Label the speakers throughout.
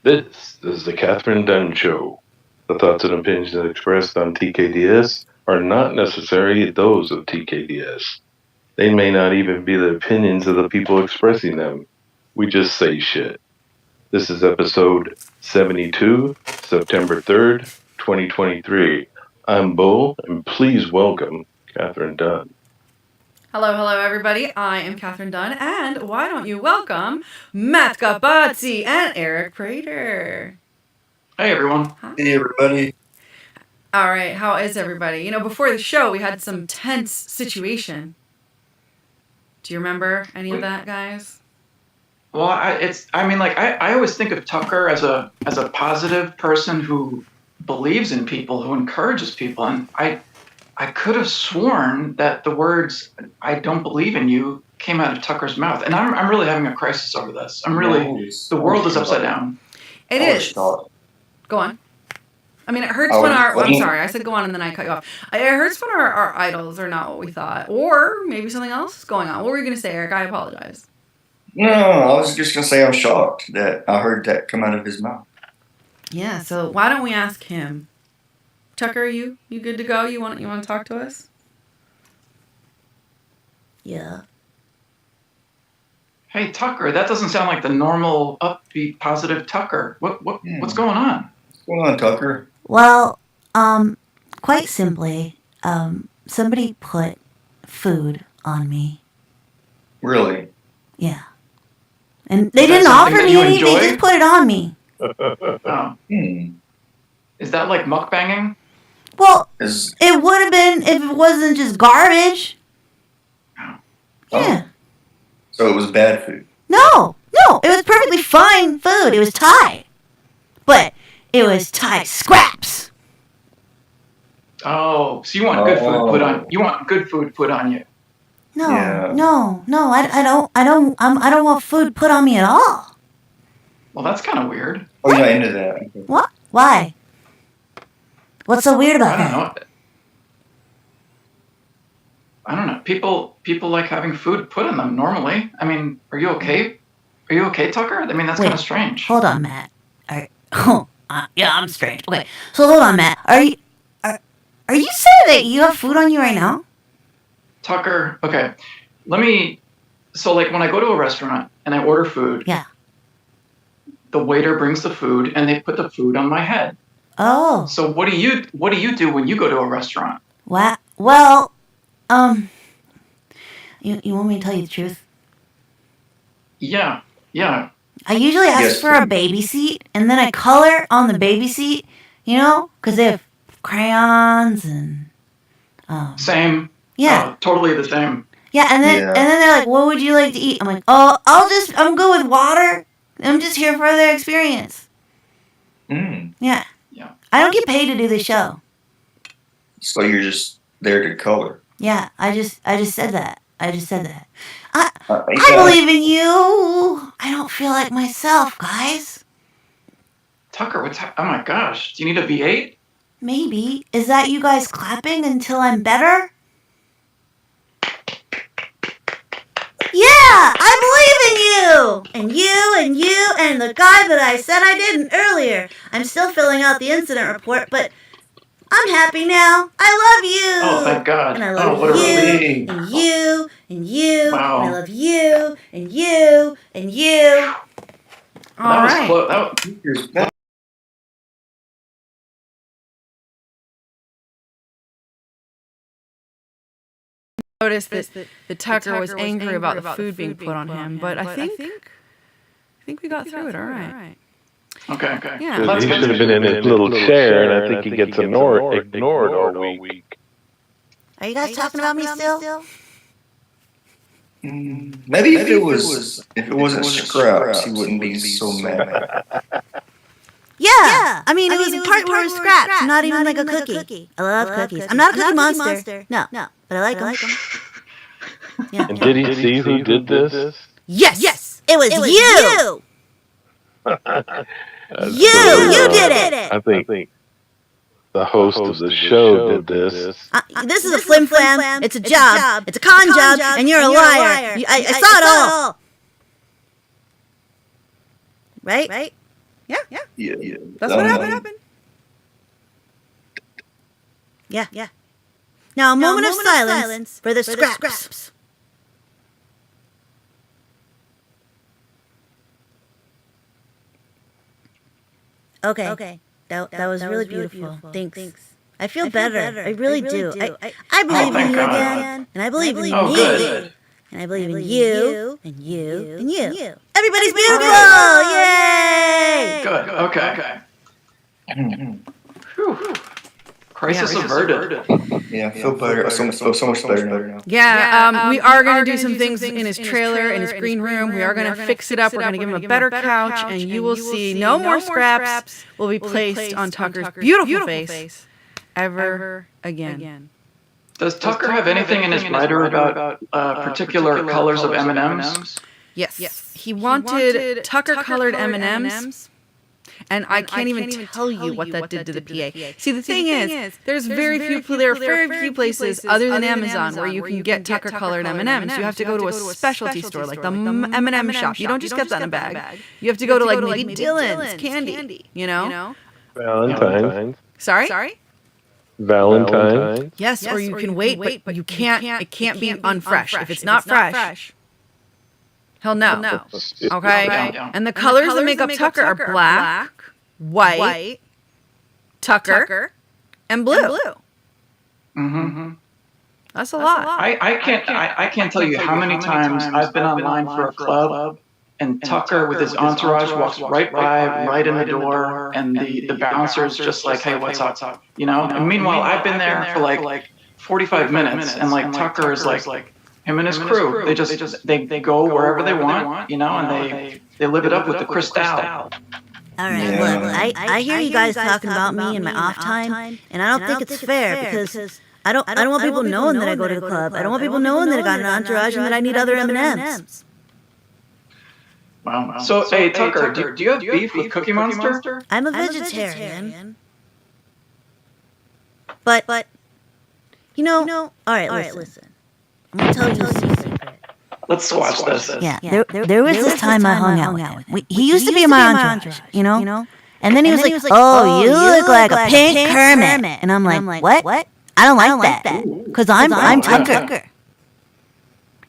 Speaker 1: This is the Kathryn Dunn Show. The thoughts and opinions expressed on TKDS are not necessarily those of TKDS. They may not even be the opinions of the people expressing them. We just say shit. This is episode 72, September 3rd, 2023. I'm Bo, and please welcome Kathryn Dunn.
Speaker 2: Hello, everybody. I am Kathryn Dunn, and why don't you welcome Matt Gabazzi and Eric Prater.
Speaker 3: Hey, everyone.
Speaker 2: Hi.
Speaker 4: Hey, everybody.
Speaker 2: All right, how is everybody? You know, before the show, we had some tense situation. Do you remember any of that, guys?
Speaker 3: Well, I always think of Tucker as a positive person who believes in people, who encourages people, and I could have sworn that the words "I don't believe in you" came out of Tucker's mouth, and I'm really having a crisis over this. The world is upside down.
Speaker 2: It is. Go on. I mean, it hurts when I'm sorry, I said go on and then I cut you off. It hurts when our idols are not what we thought, or maybe something else is going on. What were you going to say, Eric? I apologize.
Speaker 4: No, I was just going to say I'm shocked that I heard that come out of his mouth.
Speaker 2: Yeah, so why don't we ask him? Tucker, are you good to go? You want to talk to us?
Speaker 5: Yeah.
Speaker 3: Hey, Tucker, that doesn't sound like the normal, upbeat, positive Tucker. What's going on?
Speaker 4: What's going on, Tucker?
Speaker 5: Well, quite simply, somebody put food on me.
Speaker 4: Really?
Speaker 5: Yeah. And they didn't offer me anything, they just put it on me.
Speaker 3: Oh. Is that like mukbanging?
Speaker 5: Well, it would have been if it wasn't just garbage.
Speaker 3: Oh.
Speaker 5: Yeah.
Speaker 4: So it was bad food?
Speaker 5: No, it was perfectly fine food. It was Thai. But it was Thai scraps.
Speaker 3: Oh, so you want good food put on? You want good food put on you?
Speaker 5: No,
Speaker 4: Yeah.
Speaker 5: no, I don't want food put on me at all.
Speaker 3: Well, that's kind of weird.
Speaker 4: Oh, you're not into that.
Speaker 5: What? Why? What's so weird about that?
Speaker 3: I don't know. People like having food put on them normally. I mean, are you okay? Are you okay, Tucker? I mean, that's kind of strange.
Speaker 5: Hold on, Matt. Yeah, I'm strange. Okay, so hold on, Matt. Are you saying that you have food on you right now?
Speaker 3: Tucker, okay. So like when I go to a restaurant and I order food.
Speaker 5: Yeah.
Speaker 3: The waiter brings the food and they put the food on my head.
Speaker 5: Oh.
Speaker 3: So what do you do when you go to a restaurant?
Speaker 5: What? Well, you want me to tell you the truth?
Speaker 3: Yeah.
Speaker 5: I usually ask for a baby seat, and then I color on the baby seat, because they have crayons and...
Speaker 3: Same.
Speaker 5: Yeah.
Speaker 3: Totally the same.
Speaker 5: Yeah, and then they're like, what would you like to eat? I'm like, I'm good with water. I'm just here for the experience. Yeah. I don't get paid to do the show.
Speaker 4: So you're just there to color?
Speaker 5: Yeah, I just said that. I believe in you. I don't feel like myself, guys.
Speaker 3: Tucker, oh my gosh. Do you need a V8?
Speaker 5: Maybe. Is that you guys clapping until I'm better? Yeah, I believe in you! And you, and the guy that I said I didn't earlier. I'm still filling out the incident report, but I'm happy now. I love you!
Speaker 3: Oh, thank God.
Speaker 5: And I love
Speaker 3: what a
Speaker 5: you,
Speaker 3: relief.
Speaker 5: and you, and you,
Speaker 3: Wow.
Speaker 5: and I love you, and you, and you. All right.
Speaker 3: Was close.
Speaker 2: Noticed that Tucker was angry about the food being put on him, but I think we got through it. All right.
Speaker 3: Okay.
Speaker 2: Yeah.
Speaker 1: He should have been in his little chair, and I think he gets ignored all week.
Speaker 5: Are you guys talking about me still?
Speaker 4: Maybe if it wasn't scraps, he wouldn't be so mad.
Speaker 5: Yeah. I mean, it was a part where it was scraps, not even like a cookie. I love cookies. I'm not a cookie monster. No, but I like them. Yeah.
Speaker 1: And did he see who did this?
Speaker 5: Yes. It was you. You did it.
Speaker 1: I think the host of the show did this.
Speaker 5: This is a flim flam. It's a job. It's a con job, and you're a liar. I saw it all. Right?
Speaker 2: Yeah.
Speaker 4: Yeah.
Speaker 2: That's what happened.
Speaker 5: Yeah. Now a moment of silence for the scraps. Okay. That was really beautiful. Thanks. I feel better. I really do. I believe in you again. And I believe in me.
Speaker 3: Good.
Speaker 5: And I believe in you. And you. And you. Everybody's beautiful! Yay!
Speaker 3: Good. Okay. Whew. Crisis averted.
Speaker 4: Yeah, I feel better. I feel so much better now.
Speaker 2: Yeah, we are going to do some things in his trailer, in his green room. We are going to fix it up. We're going to give him a better couch, and you will see no more scraps will be placed on Tucker's beautiful face ever again.
Speaker 3: Does Tucker have anything in his writer about particular colors of M&Ms?
Speaker 2: Yes. He wanted Tucker-colored M&Ms. And I can't even tell you what that did to the PA. See, the thing is, there are very few places other than Amazon where you can get Tucker-colored M&Ms. You have to go to a specialty store, like the M&M shop. You don't just get that in a bag. You have to go to, like, maybe Dylan's Candy, you know?
Speaker 1: Valentine's.
Speaker 2: Sorry?
Speaker 1: Valentine's.
Speaker 2: Yes, or you can wait, but you can't. It can't be unfresh. If it's not fresh, hell no. Okay?
Speaker 3: Yeah.
Speaker 2: And the colors that make up Tucker are black, white, Tucker, and blue.
Speaker 3: Mm-hmm.
Speaker 2: That's a lot.
Speaker 3: I can't tell you how many times I've been online for a club, and Tucker with his entourage walks right in the door, and the bouncer's just like, hey, what's up? You know? And meanwhile, I've been there for like 45 minutes, and like Tucker is like him and his crew. They go wherever they want, you know, and they live it up with the Cristal.
Speaker 5: All right, look, I hear you guys talking about me in my off time, and I don't think it's fair because I don't want people knowing that I go to the club. I don't want people knowing that I got an entourage and that I need other M&Ms.
Speaker 3: Wow. So, hey, Tucker, do you have beef with Cookie Monster?
Speaker 5: I'm a vegetarian. But you know, all right, listen. I'm gonna tell you a secret.
Speaker 3: Let's squash this.
Speaker 5: Yeah, there was this time I hung out with him. He used to be in my entourage, you know? And then he was like, oh, you look like a pink Kermit. And I'm like, what? I don't like that. Because I'm Tucker.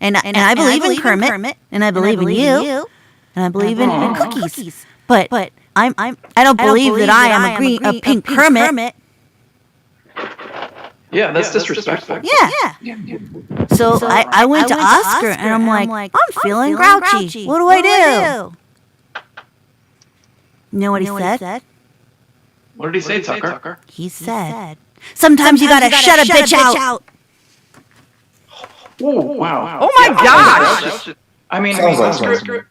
Speaker 5: And I believe in Kermit. And I believe in you. And I believe in cookies. But I don't believe that I am a pink Kermit.
Speaker 3: Yeah, that's disrespectful.
Speaker 5: Yeah. So I went to Oscar and I'm like, I'm feeling grouchy. What do I do? You know what he said?
Speaker 3: What did he say, Tucker?
Speaker 5: He said, sometimes you gotta shut a bitch out.
Speaker 3: Oh, wow.
Speaker 2: Oh my gosh!
Speaker 3: I mean, Oscar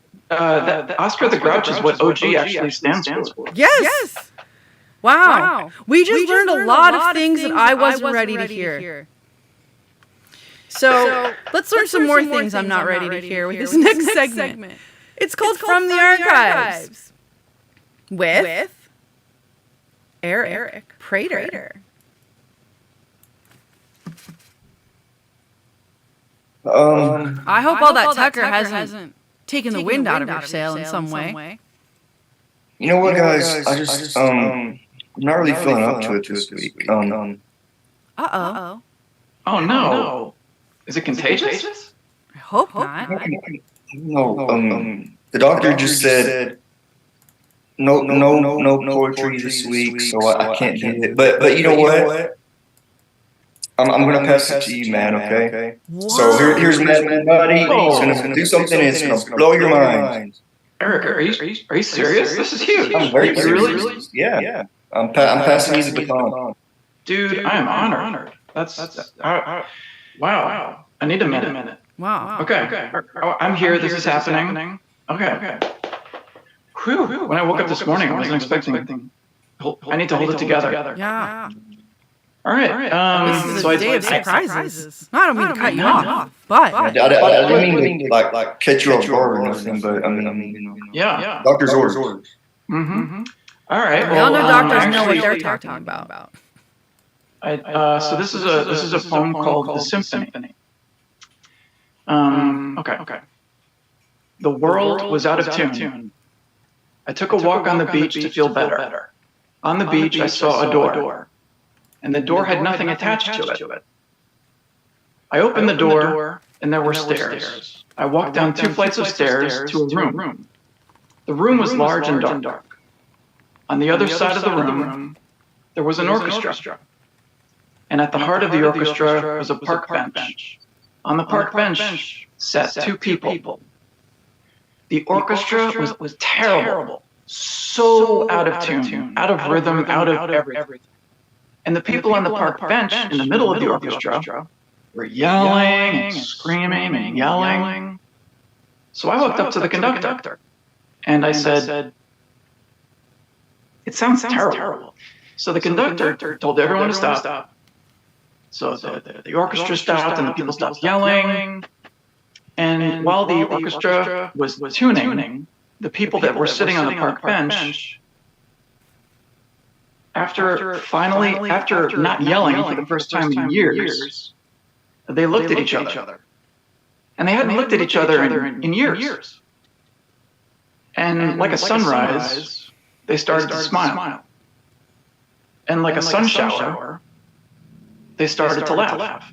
Speaker 3: the Grouch is what OG actually stands for.
Speaker 2: Yes. Wow. We just learned a lot of things that I wasn't ready to hear. So let's learn some more things I'm not ready to hear with this next segment. It's called From the Archives with Eric Prater. I hope all that Tucker hasn't taken the wind out of your sail in some way.
Speaker 4: You know what, guys? I just I'm not really feeling up to it this week.
Speaker 2: Uh-oh.
Speaker 3: Oh no. Is it contagious?
Speaker 2: I hope not.
Speaker 4: No, the doctor just said no poetry this week, so I can't do it. But you know what? I'm gonna pass it to you, man. Okay.
Speaker 2: Whoa.
Speaker 4: So here's Matt Buddy. He's gonna do something. It's gonna blow your mind.
Speaker 3: Eric, are you serious? This is huge.
Speaker 4: I'm very serious.
Speaker 3: Really?
Speaker 4: Yeah. I'm passing you the baton.
Speaker 3: Dude, I am honored. That's wow. I need a minute.
Speaker 2: Wow.
Speaker 3: Okay. I'm here. This is happening. Okay. Whew. When I woke up this morning, I wasn't expecting. I need to hold it together.
Speaker 2: Yeah.
Speaker 3: All right.
Speaker 2: This is a day of surprises. I don't mean to cut you off, but
Speaker 4: I didn't mean to like catch you off guard or nothing, but I mean,
Speaker 3: yeah.
Speaker 4: Doctor's orders.
Speaker 3: Mm-hmm. All right.
Speaker 2: we all know doctors know what they're talking about.
Speaker 3: So this is a poem called The Symphony. Okay. The world was out of tune. I took a walk on the beach to feel better. On the beach, I saw a door, and the door had nothing attached to it. I opened the door, and there were stairs. I walked down 2 flights of stairs to a room. The room was large and dark. On the other side of the room, there was an orchestra. And at the heart of the orchestra was a park bench. On the park bench sat 2 people. The orchestra was terrible. So out of tune, out of rhythm, out of everything. And the people on the park bench in the middle of the orchestra were yelling and screaming and yelling. So I walked up to the conductor and I said, "It sounds terrible." So the conductor told everyone to stop. So the orchestra stopped and the people stopped yelling. And while the orchestra was tuning, the people that were sitting on the park bench, after not yelling for the first time in years, they looked at each other. And they hadn't looked at each other in years. And like a sunrise, they started to smile. And like a sun shower, they started to laugh.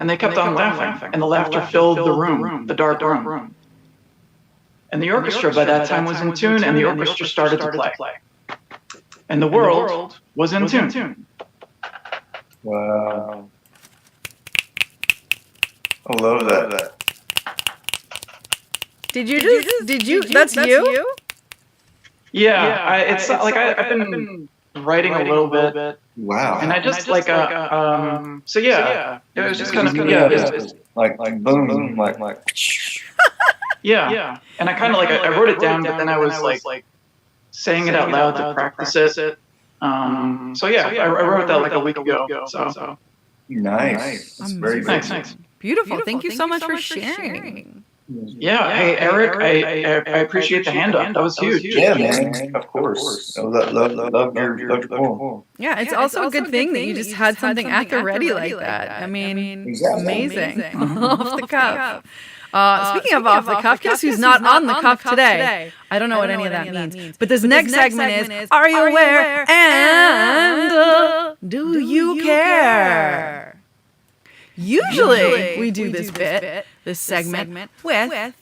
Speaker 3: And they kept on laughing, and the laughter filled the room, the dark room. And the orchestra by that time was in tune, and the orchestra started to play. And the world was in tune.
Speaker 4: Wow. I love that.
Speaker 2: Did you? That's you?
Speaker 3: Yeah, it's like I've been writing a little bit.
Speaker 4: Wow.
Speaker 3: And I just like so yeah, it was just kind of
Speaker 4: like boom, like
Speaker 3: yeah. And I kind of like I wrote it down, but then I was like saying it out loud to practice it. So yeah, I wrote that like a week ago. So
Speaker 4: nice. That's very
Speaker 3: thanks.
Speaker 2: Beautiful. Thank you so much for sharing.
Speaker 3: Yeah. Hey, Eric, I appreciate the handout. That was huge.
Speaker 4: Yeah, man. Of course. Love your poem.
Speaker 2: Yeah, it's also a good thing that you just had something at the ready like that. I mean, amazing. Off the cuff. Speaking of off the cuff, guess who's not on the cuff today? I don't know what any of that means. But this next segment is, Are You Aware? And Do You Care? Usually we do this segment with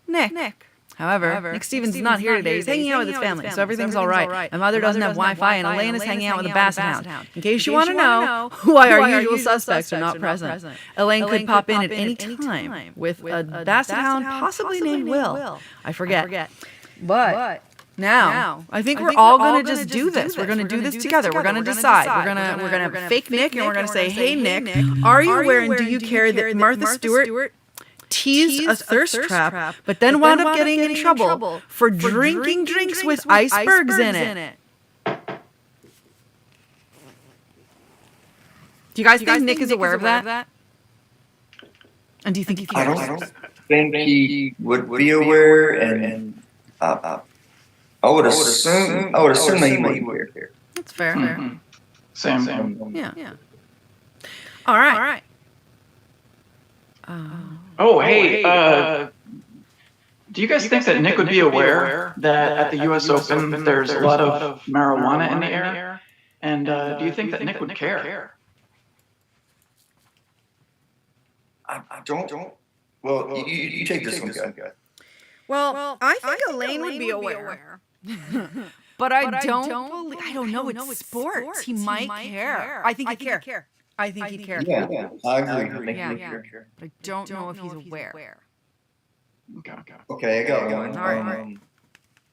Speaker 2: Nick. However, Nick Stevens is not here today. He's hanging out with his family, so everything's all right. My mother doesn't have Wi-Fi, and Elaine is hanging out with a basset hound. In case you want to know why our usual suspects are not present, Elaine could pop in at any time with a basset hound, possibly named Will. I forget. But now, I think we're all going to just do this. We're going to do this together. We're going to decide. We're going to fake Nick, and we're going to say, "Hey, Nick, are you aware and do you care that Martha Stewart teased a thirst trap, but then wound up getting in trouble for drinking drinks with icebergs in it?" Do you guys think Nick is aware of that? And do you think he cares?
Speaker 4: I don't think he would be aware, and I would assume that he might be aware.
Speaker 2: That's fair.
Speaker 3: Mm-hmm. Same.
Speaker 2: Yeah. All right.
Speaker 3: Hey, do you guys think that Nick would be aware that at the U.S. Open there's a lot of marijuana in the air? And do you think that Nick would care?
Speaker 4: I don't. Well, you take this one, guy.
Speaker 2: Well, I think Elaine would be aware. But I don't believe. I don't know. It's sports. He might care. I think he'd care.
Speaker 4: Yeah, I agree.
Speaker 2: Yeah. But I don't know if he's aware.
Speaker 3: Okay,
Speaker 4: I got one.
Speaker 2: All right.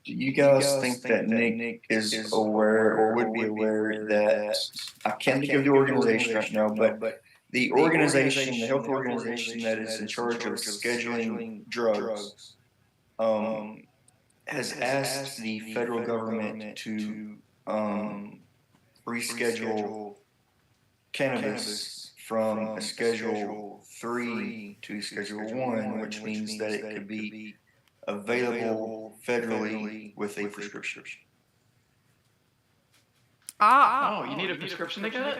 Speaker 4: Do you guys think that Nick is aware or would be aware that I can't think of the organization right now, but the health organization that is in charge of scheduling drugs, has asked the federal government to reschedule cannabis from a Schedule 3 to Schedule 1, which means that it could be available federally with a prescription.
Speaker 3: Oh, you need a prescription to get it?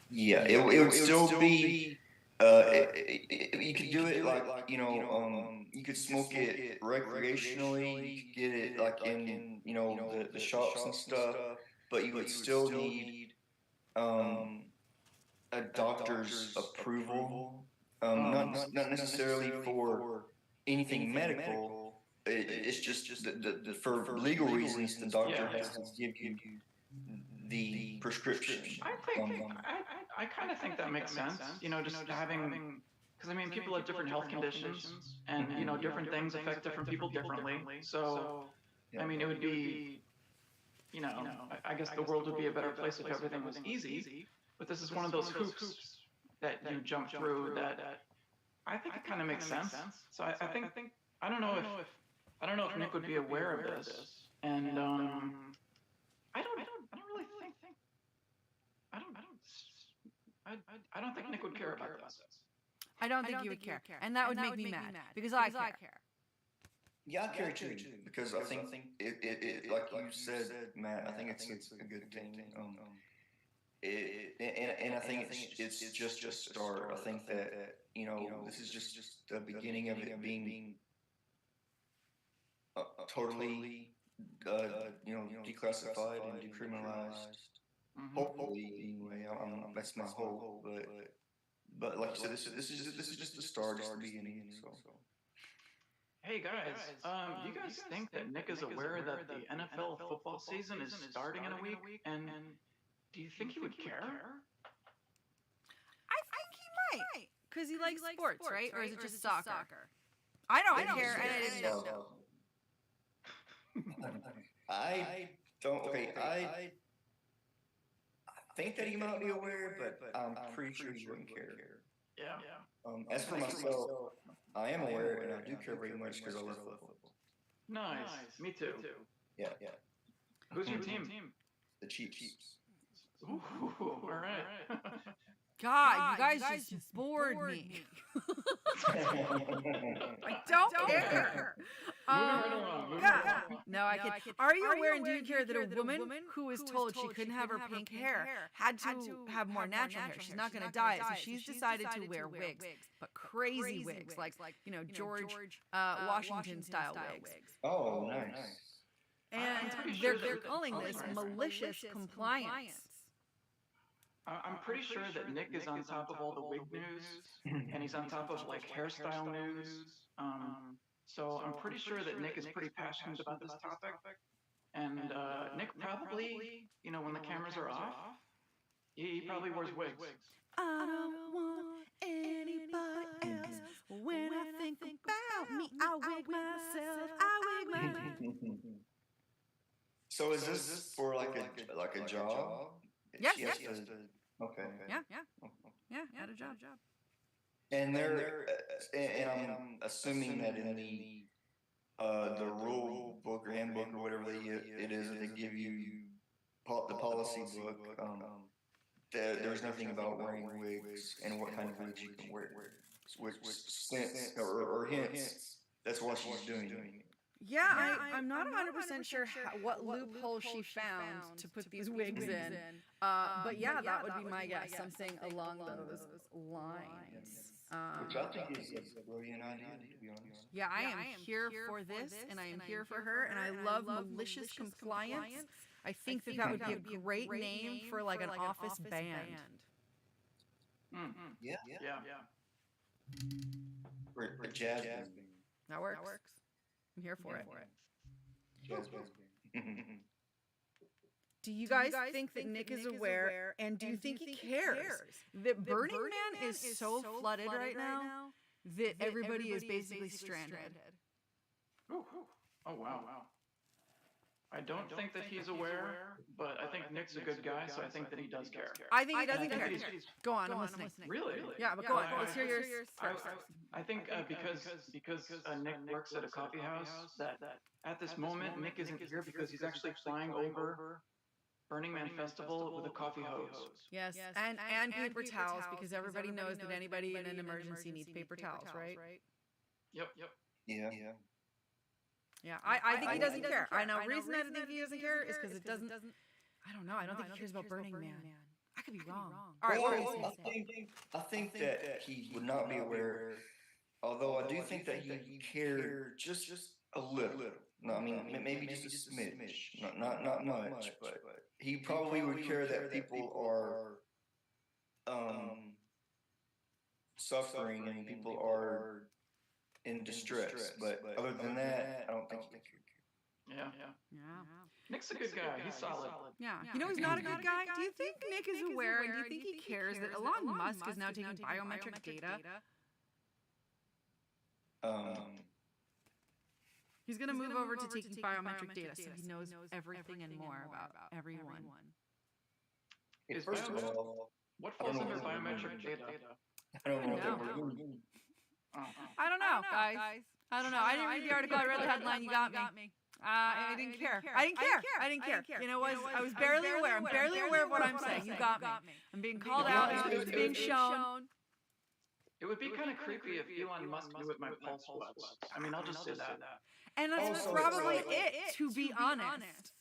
Speaker 4: Yeah, it would still be You could do it like you could smoke it recreationally. You could get it like in the shops and stuff, but you would still need a doctor's approval. Not necessarily for anything medical. It's just for legal reasons the doctor has to give you the prescription.
Speaker 3: I kind of think that makes sense. Just having, because I mean, people have different health conditions, and different things affect different people differently. So, I mean, it would be, I guess the world would be a better place if everything was easy. But this is one of those hoops that you jump through that I think it kind of makes sense. So I think I don't know if Nick would be aware of this, and I don't really think. I don't think Nick would care about this.
Speaker 2: I don't think he would care. And that would make me mad because I care.
Speaker 4: Yeah, I care too because I think it like you said, Matt. I think it's a good thing. And I think it's just a start. I think that this is just the beginning of it being totally declassified and decriminalized. Hopefully, anyway, that's my hope. But like you said, this is just the start, just the beginning. So.
Speaker 3: Hey guys, you guys think that Nick is aware that the NFL football season is starting in a week? And do you think he would care?
Speaker 2: I think he might, because he likes sports, right? Or is it just soccer? I don't care, and I didn't know.
Speaker 4: I don't. Okay, I think that he might be aware, but I'm pretty sure he wouldn't care.
Speaker 3: Yeah.
Speaker 4: As for myself, I am aware, and I do care very much because I love football.
Speaker 3: Nice. Me too.
Speaker 4: Yeah.
Speaker 3: Who's your team?
Speaker 4: The Chiefs.
Speaker 3: Ooh, all right.
Speaker 2: God, you guys just bored me. I don't care. No, I can't. Are you aware and do you care that a woman who was told she couldn't have her pink hair had to have more natural hair? She's not going to dye it, so she's decided to wear wigs, but crazy wigs, like George Washington style wigs.
Speaker 4: Oh, nice.
Speaker 2: And they're calling this malicious compliance.
Speaker 3: I'm pretty sure that Nick is on top of all the wig news, and he's on top of like hairstyle news. So I'm pretty sure that Nick is pretty passionate about this topic. And Nick probably, when the cameras are off, he probably wears wigs.
Speaker 2: I don't want anybody else. When I think about me, I wig myself. I wig my.
Speaker 4: So is this for like a job?
Speaker 2: Yes.
Speaker 4: Okay.
Speaker 2: Yeah, had a job.
Speaker 4: And and I'm assuming that in the rule book or handbook or whatever it is that they give you, the policy book, there's nothing about wearing wigs and what kind of wigs you can wear. Which sense or hints that's what she's doing.
Speaker 2: Yeah, I'm not 100% sure what loophole she found to put these wigs in. But yeah, that would be my guess. Something along those lines.
Speaker 4: Which I think is a brilliant idea, to be honest.
Speaker 2: Yeah, I am here for this, and I am here for her, and I love malicious compliance. I think that would be a great name for like an office band.
Speaker 4: Yeah. Or a jazz band.
Speaker 2: That works. I'm here for it. Do you guys think that Nick is aware, and do you think he cares that Burning Man is so flooded right now that everybody is basically stranded?
Speaker 3: Oh, wow. I don't think that he's aware, but I think Nick's a good guy, so I think that he does care.
Speaker 2: I think he doesn't care. Go on, I'm listening.
Speaker 3: Really?
Speaker 2: Yeah, but go on. Let's hear yours first.
Speaker 3: I think because Nick works at a coffee house, that at this moment Nick isn't here because he's actually flying over Burning Man Festival with a coffee hose.
Speaker 2: Yes, and paper towels, because everybody knows that anybody in an emergency needs paper towels, right?
Speaker 3: Yep.
Speaker 2: Yeah, I think he doesn't care. I know. Reason I think he doesn't care is because it doesn't. I don't know. I don't think he cares about Burning Man. I could be wrong.
Speaker 4: All right, I think that he would not be aware. Although I do think that he cared just a little. No, I mean maybe just a smidge, not much, but he probably would care that people are suffering and people are in distress. But other than that, I don't think he would care.
Speaker 3: Yeah. Nick's a good guy. He's solid.
Speaker 2: Yeah. You know he's not a good guy? Do you think Nick is aware and do you think he cares that Elon Musk is now taking biometric data? He's going to move over to taking biometric data so he knows everything and more about everyone.
Speaker 4: First of all,
Speaker 3: what falls under biometric data?
Speaker 4: I don't know.
Speaker 2: I don't know, guys. I don't know. I didn't read the article. I read the headline. You got me. I didn't care. I didn't care. You know, I was barely aware. I'm barely aware of what I'm saying. You got me. I'm being called out. It's being shown.
Speaker 3: It would be kind of creepy if Elon Musk knew what my pulse was. I mean, I'll just say that.
Speaker 2: And that's probably it, to be honest.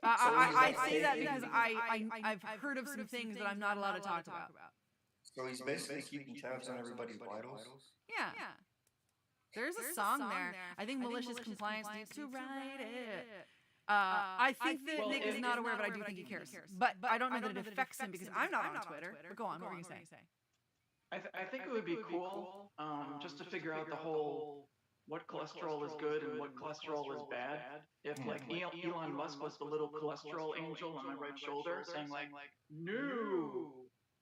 Speaker 2: I say that because I've heard of some things that I'm not allowed to talk about.
Speaker 4: So he's basically keeping tabs on everybody's vitals?
Speaker 2: Yeah. There's a song there. I think malicious compliance needs to write it. I think that Nick is not aware, but I do think he cares. But I don't know that it affects him because I'm not on Twitter. But go on, what were you going to say?
Speaker 3: I think it would be cool just to figure out the whole what cholesterol is good and what cholesterol is bad. If like Elon Musk was the little cholesterol angel on my right shoulder saying like, no,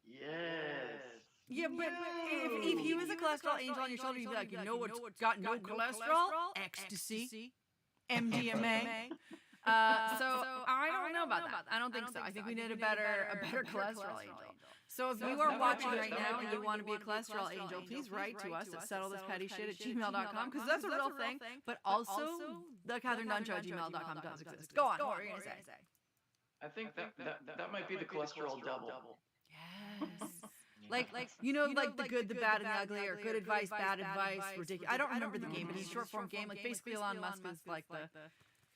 Speaker 3: yes.
Speaker 2: Yeah, but if he was a cholesterol angel on your shoulder, you'd be like, you know what's got no cholesterol? Ecstasy, MDMA. So I don't know about that. I don't think so. I think we need a better cholesterol angel. So if you are watching right now and you want to be a cholesterol angel, please write to us at settlethispettyshit@gmail.com because that's a real thing. But also, the Kathryn Dunn Show at gmail.com does exist. Go on. What were you going to say?
Speaker 3: I think that might be the cholesterol double.
Speaker 2: Yes. Like you know, like the good, the bad, and the ugly, or good advice, bad advice, ridiculous. I don't remember the game, but it's a short form game. Like basically, Elon Musk is like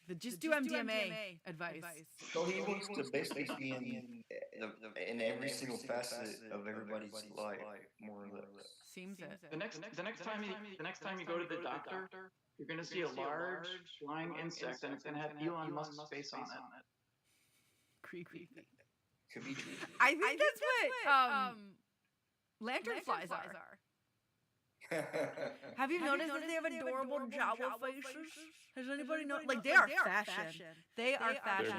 Speaker 2: the just do MDMA advice.
Speaker 4: So he wants to basically be in every single facet of everybody's life, more or less.
Speaker 2: Seems it.
Speaker 3: The next time you go to the doctor, you're going to see a large flying insect, and it's going to have Elon Musk's face on it.
Speaker 2: Creepy.
Speaker 4: Could be true.
Speaker 2: I think that's what lanternflies are. Have you noticed that they have adorable Jawa faces? Has anybody noticed? Like, they are fashion. They are fashion.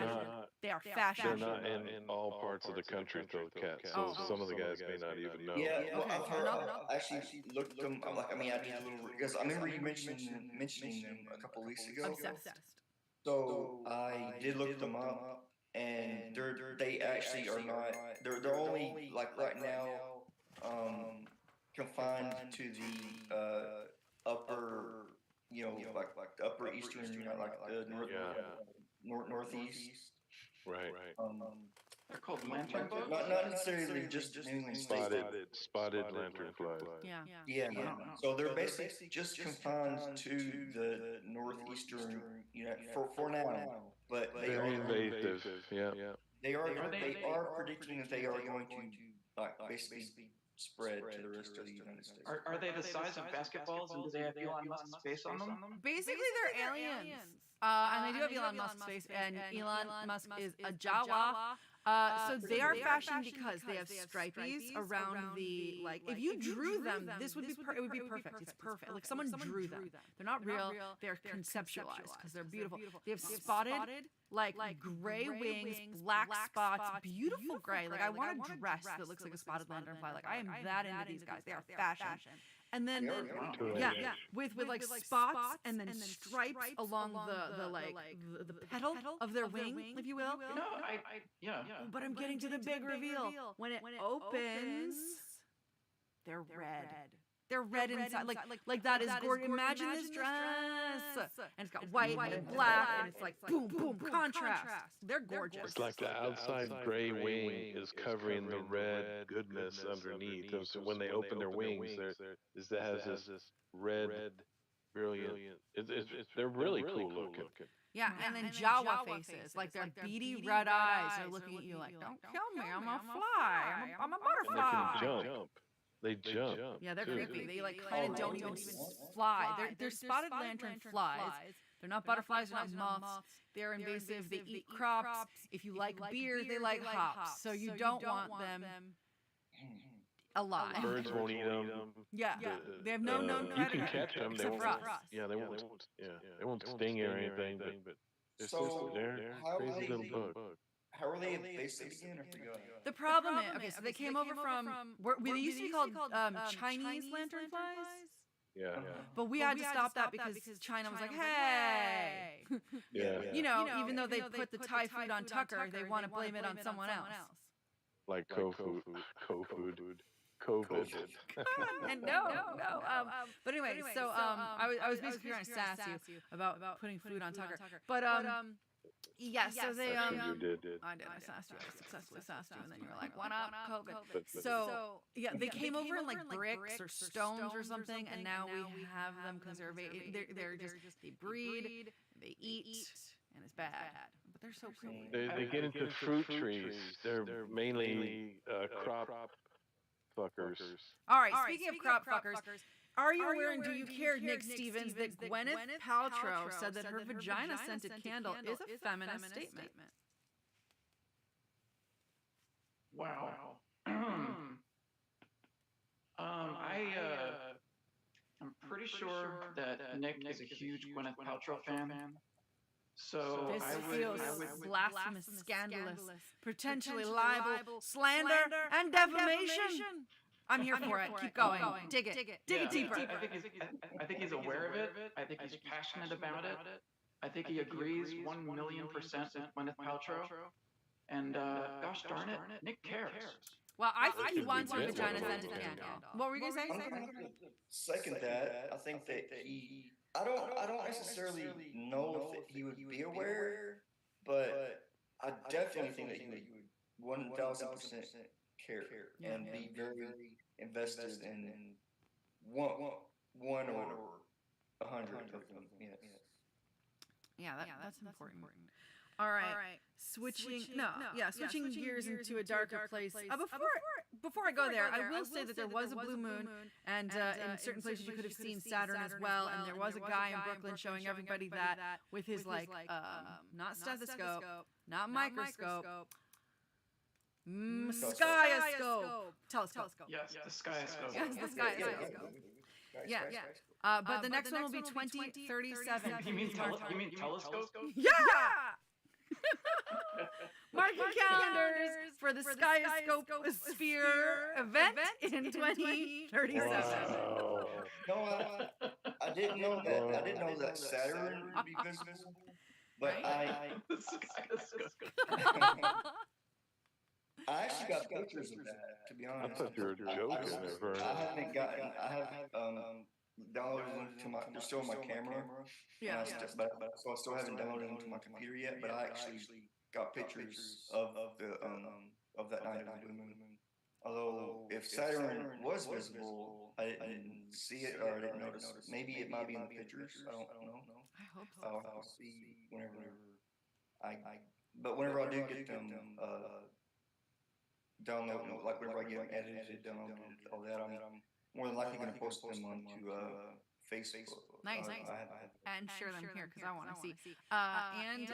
Speaker 2: They are fashion.
Speaker 1: They're not in all parts of the country, though, Kat. So some of the guys may not even know.
Speaker 4: Yeah, well, I've heard. I actually looked them. I mean, I did a little because I remember you mentioning them a couple of weeks ago.
Speaker 2: Obsessed.
Speaker 4: So I did look them up, and they actually are not. They're only like right now. Confined to the upper, like the upper eastern, like the northeast.
Speaker 1: Right.
Speaker 3: They're called lantern bugs?
Speaker 4: Not necessarily just
Speaker 1: spotted lanternflies.
Speaker 2: Yeah.
Speaker 4: So they're basically just confined to the northeastern, for now. But
Speaker 1: Very invasive. Yeah.
Speaker 4: They are predicting that they are going to basically spread to the rest of the United States.
Speaker 3: Are they the size of basketballs, and do they have Elon Musk's face on them?
Speaker 2: Basically, they're aliens. And they do have Elon Musk's face, and Elon Musk is a Jawa. So they are fashioned because they have stripies around the, like, if you drew them, this would be it would be perfect. It's perfect. Like someone drew them. They're not real. They're conceptualized because they're beautiful. They have spotted, like gray wings, black spots, beautiful gray. Like I want a dress that looks like a spotted lanternfly. Like I am that into these guys. They are fashion. And then with like spots and then stripes along the petal of their wing, if you will.
Speaker 3: No,
Speaker 2: But I'm getting to the big reveal. When it opens, they're red. They're red inside. Like that is gorgeous. Imagine this dress. And it's got white and black, and it's like boom, boom, contrast. They're gorgeous.
Speaker 1: It's like the outside gray wing is covering the red goodness underneath. So when they open their wings, it has this red, brilliant. They're really cool looking.
Speaker 2: Yeah, and then Jawa faces, like their beady red eyes are looking at you like, don't kill me, I'm a fly, I'm a butterfly.
Speaker 1: They jump.
Speaker 2: Yeah, they're creepy. They like kind of don't even fly. They're spotted lantern flies. They're not butterflies, they're not moths. They're invasive. They eat crops. If you like beer, they like hops. So you don't want them alive.
Speaker 1: Birds won't eat them.
Speaker 2: Yeah. They have no known predator.
Speaker 1: You can catch them.
Speaker 2: Except for us.
Speaker 1: Yeah, they won't. Yeah, they won't sting you or anything. But they're crazy little bug.
Speaker 4: How are they invasive again? I forgot.
Speaker 2: The problem is, okay, so they came over from they used to be called Chinese lanternflies.
Speaker 1: Yeah.
Speaker 2: But we had to stop that because China was like, hey.
Speaker 1: Yeah.
Speaker 2: You know, even though they put the Thai food on Tucker, they want to blame it on someone else.
Speaker 1: Like COVID.
Speaker 2: And no. But anyway, so I was basically trying to sass you about putting food on Tucker. But yes, so they
Speaker 1: you did.
Speaker 2: I did. I sassed you. I successfully sassed you, and then you were like, "What up, COVID?" So yeah, they came over in like bricks or stones or something, and now we have them because they're just they breed, they eat, and it's bad. But they're so pretty.
Speaker 1: They get into fruit trees. They're mainly crop fuckers.
Speaker 2: All right. Speaking of crop fuckers. Are you aware and do you care, Nick Stevens, that Gwyneth Paltrow said that her vagina-scented candle is a feminist statement?
Speaker 3: Wow. I'm pretty sure that Nick is a huge Gwyneth Paltrow fan. So
Speaker 2: This
Speaker 3: I
Speaker 2: feels blasphemous, scandalous, potentially libel, slander, and defamation. I'm here for it. Keep going. Dig it deeper.
Speaker 3: I think he's aware of it. I think he's passionate about it. I think he agrees 1,000,000% with Gwyneth Paltrow. And gosh darn it, Nick cares.
Speaker 2: Well, I think he wants your vagina-scented candle. What were you going to say?
Speaker 4: Second that, I think that he. I don't necessarily know if he would be aware, but I definitely think that he would 1,000% care and be very invested in one or 100 of them. Yes.
Speaker 2: Yeah, that's important. All right. Switching gears into a darker place. Before I go there, I will say that there was a blue moon, and in certain places you could have seen Saturn as well. And there was a guy in Brooklyn showing everybody that with his not stethoscope, not microscope, skyoscope, telescope.
Speaker 3: Yes, the skyoscope.
Speaker 2: Yes, the skyoscope. Yeah. But the next one will be 2037.
Speaker 3: You mean telescope?
Speaker 2: Yeah. Mark your calendars for the Skyoscope Sphere event in 2037.
Speaker 1: Wow.
Speaker 4: No, I didn't know that. I didn't know that Saturn would be visible, but I actually got pictures of that. To be honest,
Speaker 1: I thought you were joking.
Speaker 4: I haven't gotten. I have downloaded into my. They're still on my camera.
Speaker 2: Yeah.
Speaker 4: So I still haven't downloaded into my computer yet. But I actually got pictures of the of that night of the blue moon. Although if Saturn was visible, I didn't see it or I didn't notice. Maybe it might be in the pictures. I don't know.
Speaker 2: I hope so.
Speaker 4: I'll see whenever But whenever I do get them downloaded, like whenever I get them edited, downloaded, all that, I'm more than likely going to post them onto Facebook.
Speaker 2: Nice. And share them here because I want to see. And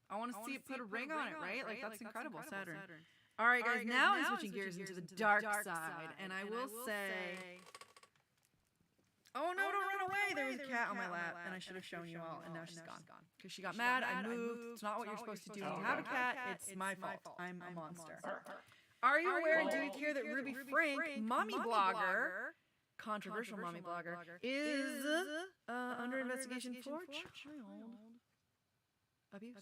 Speaker 2: I want to see it put a ring on it, right? Like that's incredible, Saturn. All right, guys. Now I'm switching gears into the dark side, and I will say. Oh no! Don't run away! There was a cat on my lap, and I should have shown you all, and now she's gone because she got mad. I moved. It's not what you're supposed to do when you have a cat. It's my fault. I'm a monster. Are you aware and do you care that Ruby Frank, mommy blogger, controversial mommy blogger, is under investigation for child abuse?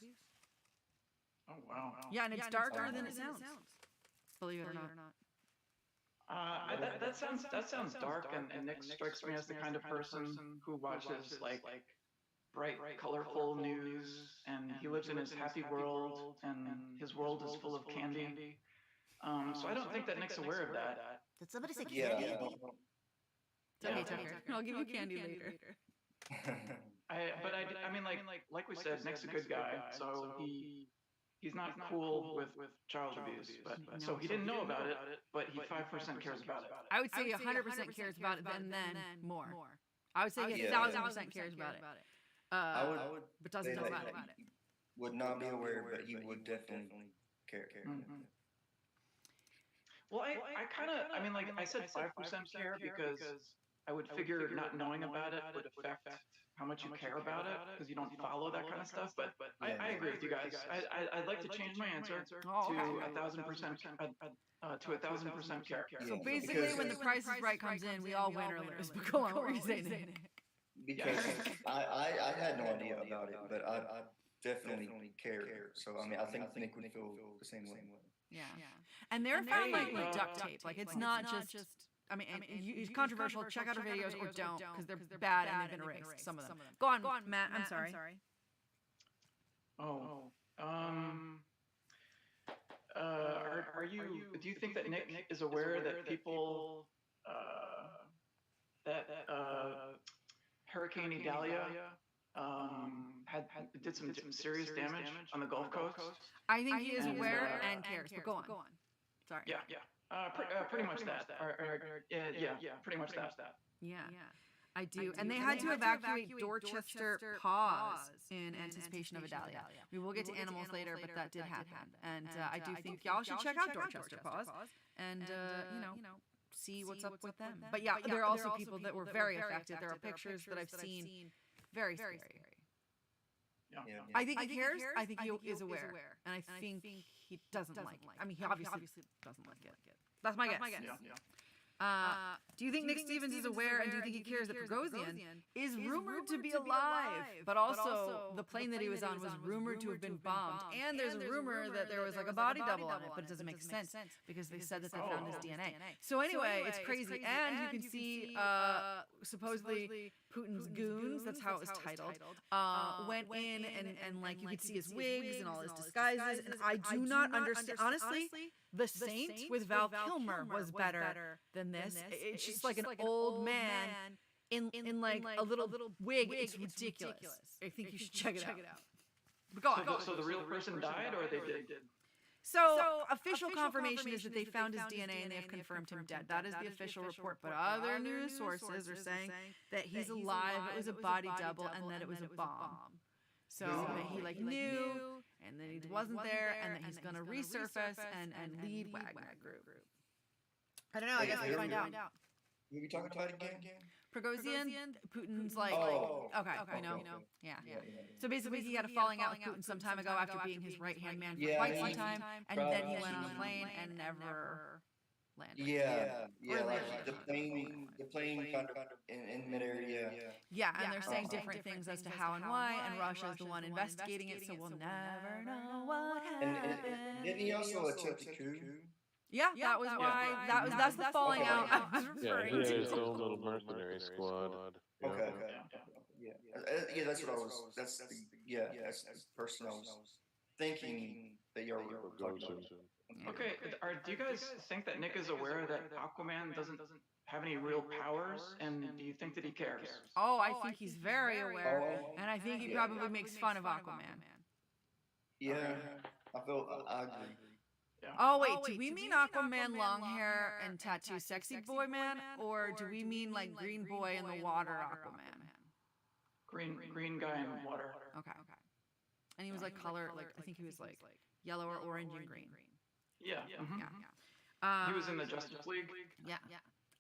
Speaker 3: Oh wow.
Speaker 2: Yeah, and it's darker than it sounds. Believe it or not.
Speaker 3: That sounds dark, and Nick strikes me as the kind of person who watches like bright, colorful news, and he lives in his happy world, and his world is full of candy. So I don't think that Nick's aware of that.
Speaker 5: Did somebody say
Speaker 4: Yeah.
Speaker 5: candy?
Speaker 2: It's okay, Tucker. I'll give you candy later.
Speaker 3: I mean, like we said, Nick's a good guy, so he's not cool with child abuse, but so he didn't know about it, but he 5% cares about it.
Speaker 2: I would say he 100% cares about it, and then more. I would say he 1,000% cares about it.
Speaker 4: I would
Speaker 2: but doesn't know about it.
Speaker 4: He would not be aware, but he would definitely care.
Speaker 3: Mm-hmm. Well, I kind of, I mean, like I said, 5% care because I would figure not knowing about it would affect how much you care about it because you don't follow that kind of stuff. But I agree with you guys. I'd like to change my answer to 1,000% to 1,000% care.
Speaker 2: So basically, when the Price is Right comes in, we all win or lose. But go on, what were you saying, Nick?
Speaker 4: Because I had no idea about it, but I definitely care. So I mean, I think Nick would feel the same way.
Speaker 2: Yeah. And they're found like with duct tape. Like it's not just. I mean, it's controversial. Check out our videos or don't because they're bad and they've been erased. Some of them. Go on, Matt. I'm sorry.
Speaker 3: Oh. Are you? Do you think that Nick is aware that people that Hurricane Idalia did some serious damage on the Gulf Coast?
Speaker 2: I think he is aware and cares. But go on. Sorry.
Speaker 3: Yeah. Pretty much that. Pretty much that.
Speaker 2: Yeah. I do. And they had to evacuate Dorchester Paws in anticipation of Idalia. We will get to animals later, but that did happen. And I do think y'all should check out Dorchester Paws and, see what's up with them. But yeah, there are also people that were very affected. There are pictures that I've seen. Very scary.
Speaker 3: Yeah.
Speaker 2: I think he cares. I think he is aware. And I think he doesn't like it. I mean, he obviously doesn't like it. That's my guess. Do you think Nick Stevens is aware and do you think he cares that Prigozhin is rumored to be alive? But also, the plane that he was on was rumored to have been bombed. And there's a rumor that there was like a body double on it, but it doesn't make sense because they said that they found his DNA. So anyway, it's crazy. And you can see supposedly Putin's goons, that's how it was titled, went in and like you could see his wigs and all his disguises. And I do not understand, honestly, The Saint with Val Kilmer was better than this. It's just like an old man in like a little wig. It's ridiculous. I think you should check it out. But go on.
Speaker 3: So the real person died, or they did?
Speaker 2: So official confirmation is that they found his DNA and they have confirmed him dead. That is the official report. But other news sources are saying that he's alive, it was a body double, and that it was a bomb. So that he knew, and that he wasn't there, and that he's going to resurface and lead Wagner Group. I don't know. I guess we'll find out.
Speaker 4: Will we talk about it again?
Speaker 2: Prigozhin, Putin's okay, yeah. So basically, he had a falling out with Putin some time ago after being his right-hand man for quite some time, and then he went on a plane and never landed.
Speaker 4: The plane kind of in midair,
Speaker 2: Yeah, and they're saying different things as to how and why, and Russia's the one investigating it, so we'll never know what happened.
Speaker 4: And didn't he also attempt a coup?
Speaker 2: Yeah, that was why. That's the falling out I was referring
Speaker 1: he had
Speaker 2: to.
Speaker 1: his own little mercenary squad.
Speaker 4: Okay. Yeah, that's what I was. That's the person I was thinking that you were talking about.
Speaker 3: Okay, do you guys think that Nick is aware that Aquaman doesn't have any real powers, and do you think that he cares?
Speaker 2: Oh, I think he's very aware, and I think he probably makes fun of Aquaman.
Speaker 4: Yeah, I agree.
Speaker 3: Yeah.
Speaker 2: Oh wait, do we mean Aquaman long hair and tattoo sexy boy man, or do we mean like green boy in the water Aquaman?
Speaker 3: Green guy in the water.
Speaker 2: Okay. And he was like color, like I think he was like yellow or orange and green.
Speaker 3: Yeah.
Speaker 2: Yeah.
Speaker 3: He was in the Justice League.
Speaker 2: Yeah.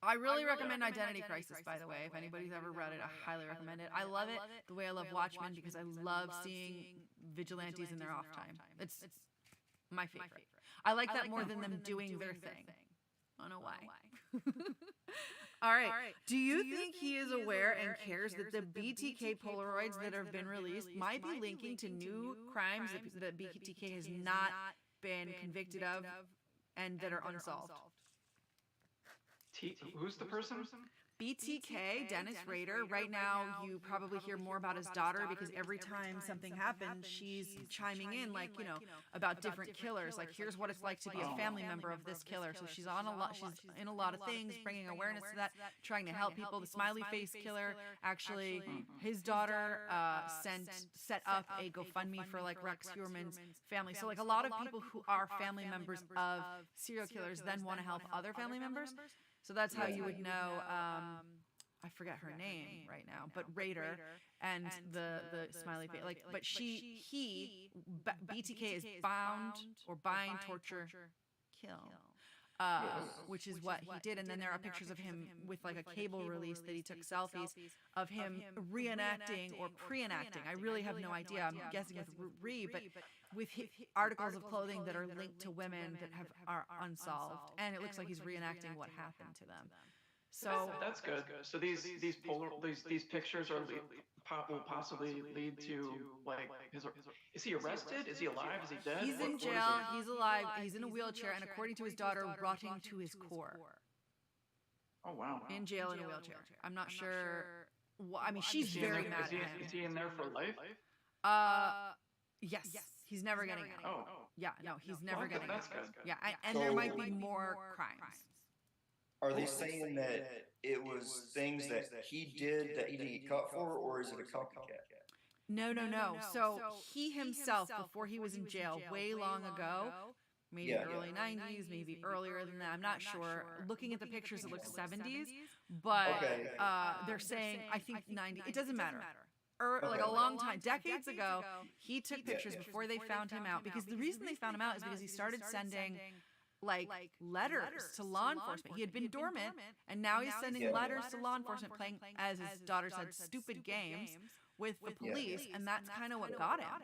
Speaker 2: I really recommend Identity Crisis, by the way. If anybody's ever read it, I highly recommend it. I love it the way I love Watchmen because I love seeing vigilantes in their off time. It's my favorite. I like that more than them doing their thing. I don't know why. All right. Do you think he is aware and cares that the BTK Polaroids that have been released might be linking to new crimes that BTK has not been convicted of and that are unsolved?
Speaker 3: Who's the person?
Speaker 2: BTK, Dennis Rader, right now you probably hear more about his daughter because every time something happens, she's chiming in about different killers. Like, here's what it's like to be a family member of this killer. So she's she's in a lot of things, bringing awareness to that, trying to help people. The smiley face killer, actually, his daughter set up a GoFundMe for like Rex Heuermann's family. So like a lot of people who are family members of serial killers then want to help other family members. So that's how you would know. I forget her name right now, but Raider and the smiley face. Like, but BTK is bound or bind, torture, kill. Which is what he did. And then there are pictures of him with like a cable release that he took selfies of him reenacting or pre-enacting. I really have no idea. I'm guessing with but with articles of clothing that are linked to women that are unsolved. And it looks like he's reenacting what happened to them. So
Speaker 3: that's good. So these pictures will possibly lead to like is he arrested? Is he alive? Is he dead?
Speaker 2: He's in jail. He's alive. He's in a wheelchair, and according to his daughter, rotting to his core.
Speaker 3: Oh wow!
Speaker 2: In jail in a wheelchair. I'm not sure. I mean, she's very mad at him.
Speaker 3: Is he in there for life?
Speaker 2: Yes. He's never getting out.
Speaker 3: Oh.
Speaker 2: Yeah. No, he's never getting out.
Speaker 3: That's good.
Speaker 2: Yeah, and there might be more crimes.
Speaker 4: Are they saying that it was things that he did that he didn't get caught for, or is it a copycat?
Speaker 2: No. So he himself, before he was in jail way long ago, maybe early 90s, maybe earlier than that, I'm not sure. Looking at the pictures, it looks 70s, but they're saying, I think 90, it doesn't matter. Like a long time, decades ago, he took pictures before they found him out, because the reason they found him out is because he started sending like letters to law enforcement. He had been dormant, and now he's sending letters to law enforcement, playing, as his daughter said, stupid games with the police, and that's kind of what got him.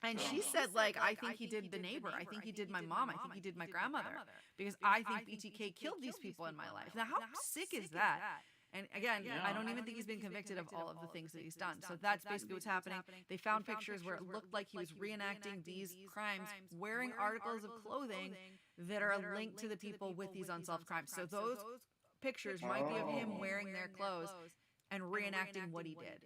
Speaker 2: And she said, like, I think he did the neighbor. I think he did my mom. I think he did my grandmother, because I think BTK killed these people in my life. Now, how sick is that? And again, I don't even think he's been convicted of all of the things that he's done. So that's basically what's happening. They found pictures where it looked like he was reenacting these crimes, wearing articles of clothing that are linked to the people with these unsolved crimes. So those pictures might be of him wearing their clothes and reenacting what he did.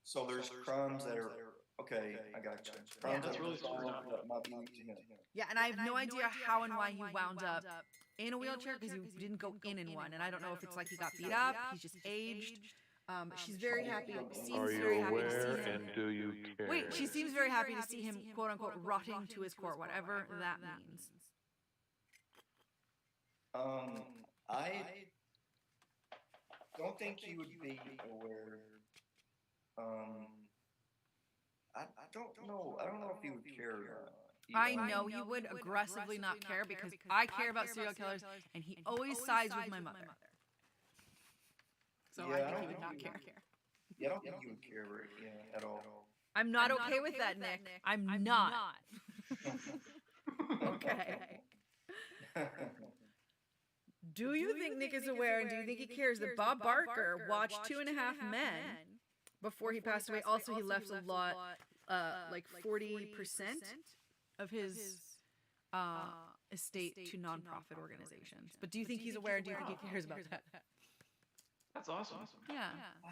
Speaker 4: So there's crimes that are, okay, I got you. Crimes
Speaker 3: that's really
Speaker 4: that might be linked to him.
Speaker 2: Yeah, and I have no idea how and why he wound up in a wheelchair, because he didn't go in one. And I don't know if it's like he got beat up, he's just aged. She's very happy.
Speaker 1: Are you aware, and do you care?
Speaker 2: Wait, she seems very happy to see him, quote unquote, rotting to his core, whatever that means.
Speaker 4: I don't think he would be aware. I don't know. I don't know if he would care or not.
Speaker 2: I know he would aggressively not care, because I care about serial killers, and he always sides with my mother. So I think he would not care.
Speaker 4: Yeah, I don't think he would care at all.
Speaker 2: I'm not okay with that, Nick. I'm not. Okay. Do you think Nick is aware, and do you think he cares that Bob Barker watched 2.5 Men before he passed away? Also, he left a lot, like 40% of his estate to nonprofit organizations. But do you think he's aware, and do you think he cares about that?
Speaker 3: That's awesome.
Speaker 2: Yeah.
Speaker 4: I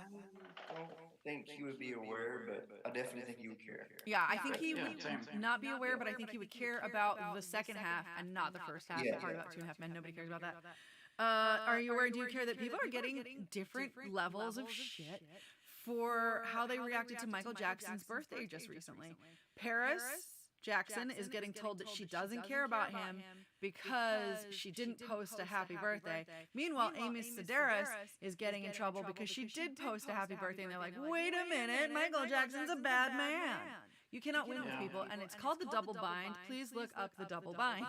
Speaker 4: don't think he would be aware, but I definitely think he would care.
Speaker 2: Yeah, I think he would not be aware, but I think he would care about the second half and not the first half. The part about 2.5 Men, nobody cares about that. Are you aware, do you care that people are getting different levels of shit for how they reacted to Michael Jackson's birthday just recently? Paris Jackson is getting told that she doesn't care about him because she didn't post a happy birthday. Meanwhile, Amy Sedaris is getting in trouble because she did post a happy birthday, and they're like, wait a minute, Michael Jackson's a bad man. You cannot win with people, and it's called the double bind. Please look up the double bind.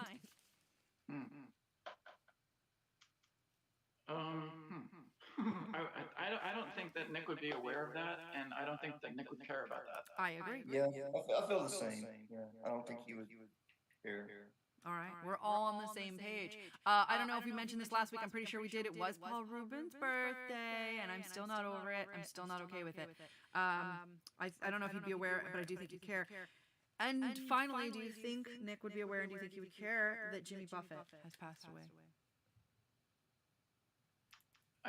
Speaker 3: I don't think that Nick would be aware of that, and I don't think that Nick would care about that.
Speaker 2: I agree.
Speaker 4: Yeah, I feel the same. Yeah, I don't think he would care.
Speaker 2: All right, we're all on the same page. I don't know if we mentioned this last week. I'm pretty sure we did. It was Paul Rubin's birthday, and I'm still not over it. I'm still not okay with it. I don't know if he'd be aware, but I do think he'd care. And finally, do you think Nick would be aware, and do you think he would care that Jimmy Buffett has passed away?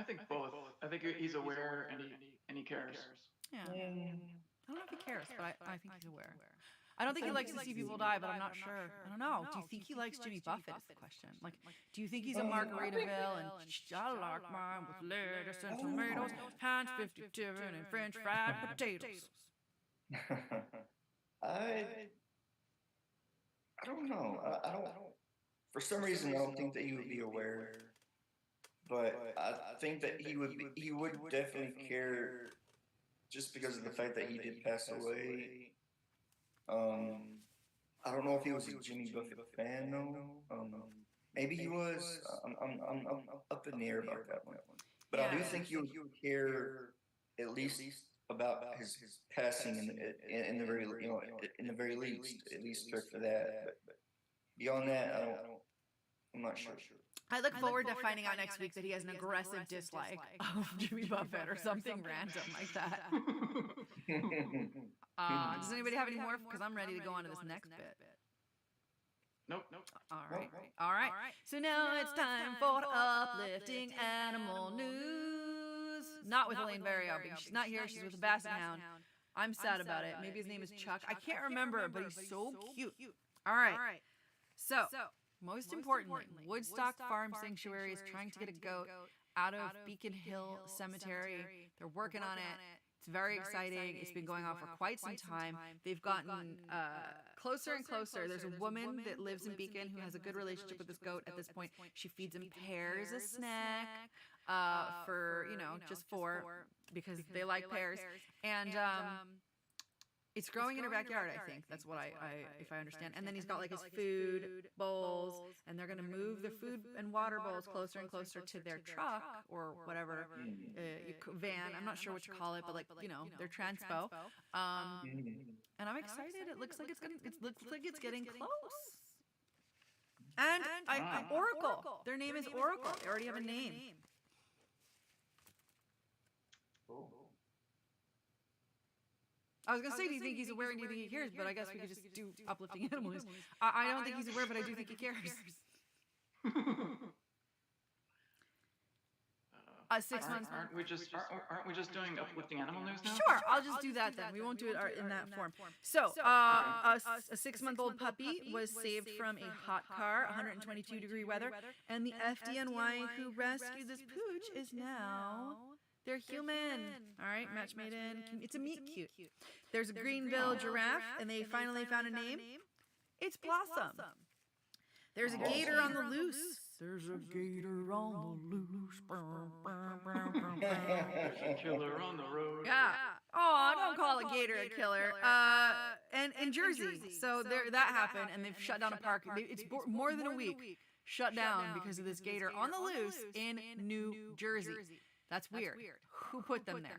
Speaker 3: I think both. I think he's aware and he cares.
Speaker 2: Yeah. I don't know if he cares, but I think he's aware. I don't think he likes to see people die, but I'm not sure. I don't know. Do you think he likes Jimmy Buffett is the question. Like, do you think he's a Margaritaville and I like mine with lettuce and tomatoes, hands 57 and French fried potatoes?
Speaker 4: I don't know. I don't. For some reason, I don't think that he would be aware. But I think that he would definitely care, just because of the fact that he did pass away. I don't know if he was a Jimmy Buffett fan though. Maybe he was. I'm up in the air about that one. But I do think he would care at least about his passing in the very in the very least, at least care for that. But beyond that, I'm not sure.
Speaker 2: I look forward to finding out next week that he has an aggressive dislike of Jimmy Buffett or something random like that. Does anybody have any more? Because I'm ready to go on to this next bit.
Speaker 3: Nope.
Speaker 2: All right. So now it's time for uplifting animal news. Not with Elaine Barrio, because she's not here. She's with the Basset Hound. I'm sad about it. Maybe his name is Chuck. I can't remember, but he's so cute. All right. So, most importantly, Woodstock Farm Sanctuary is trying to get a goat out of Beacon Hill Cemetery. They're working on it. It's very exciting. It's been going on for quite some time. They've gotten closer and closer. There's a woman that lives in Beacon who has a good relationship with this goat at this point. She feeds him pears as a snack for, just because they like pears. And it's growing in her backyard, I think. That's what if I understand. And then he's got like his food bowls, and they're going to move the food and water bowls closer and closer to their truck or whatever van. I'm not sure what you call it, but their transpo. And I'm excited. It looks like it's getting close. And Oracle. Their name is Oracle. They already have a name.
Speaker 4: Oh.
Speaker 2: I was going to say, do you think he's aware and do you think he cares? But I guess we could just do uplifting animal news. I don't think he's aware, but I do think he cares. 6 months.
Speaker 3: Aren't we just doing uplifting animal news now?
Speaker 2: Sure, I'll just do that then. We won't do it in that form. So, a 6-month-old puppy was saved from a hot car, 122-degree weather, and the FDNY who rescued this pooch is now... They're human. All right, match made in. It's a meet cute. There's a Greenville giraffe, and they finally found a name. It's Blossom. There's a gator on the loose. There's a gator on the loose.
Speaker 3: Killer on the road.
Speaker 2: Yeah. Oh, don't call a gator a killer. And in Jersey. So that happened, and they've shut down a park. It's more than a week shut down because of this gator on the loose in New Jersey. That's weird. Who put them there?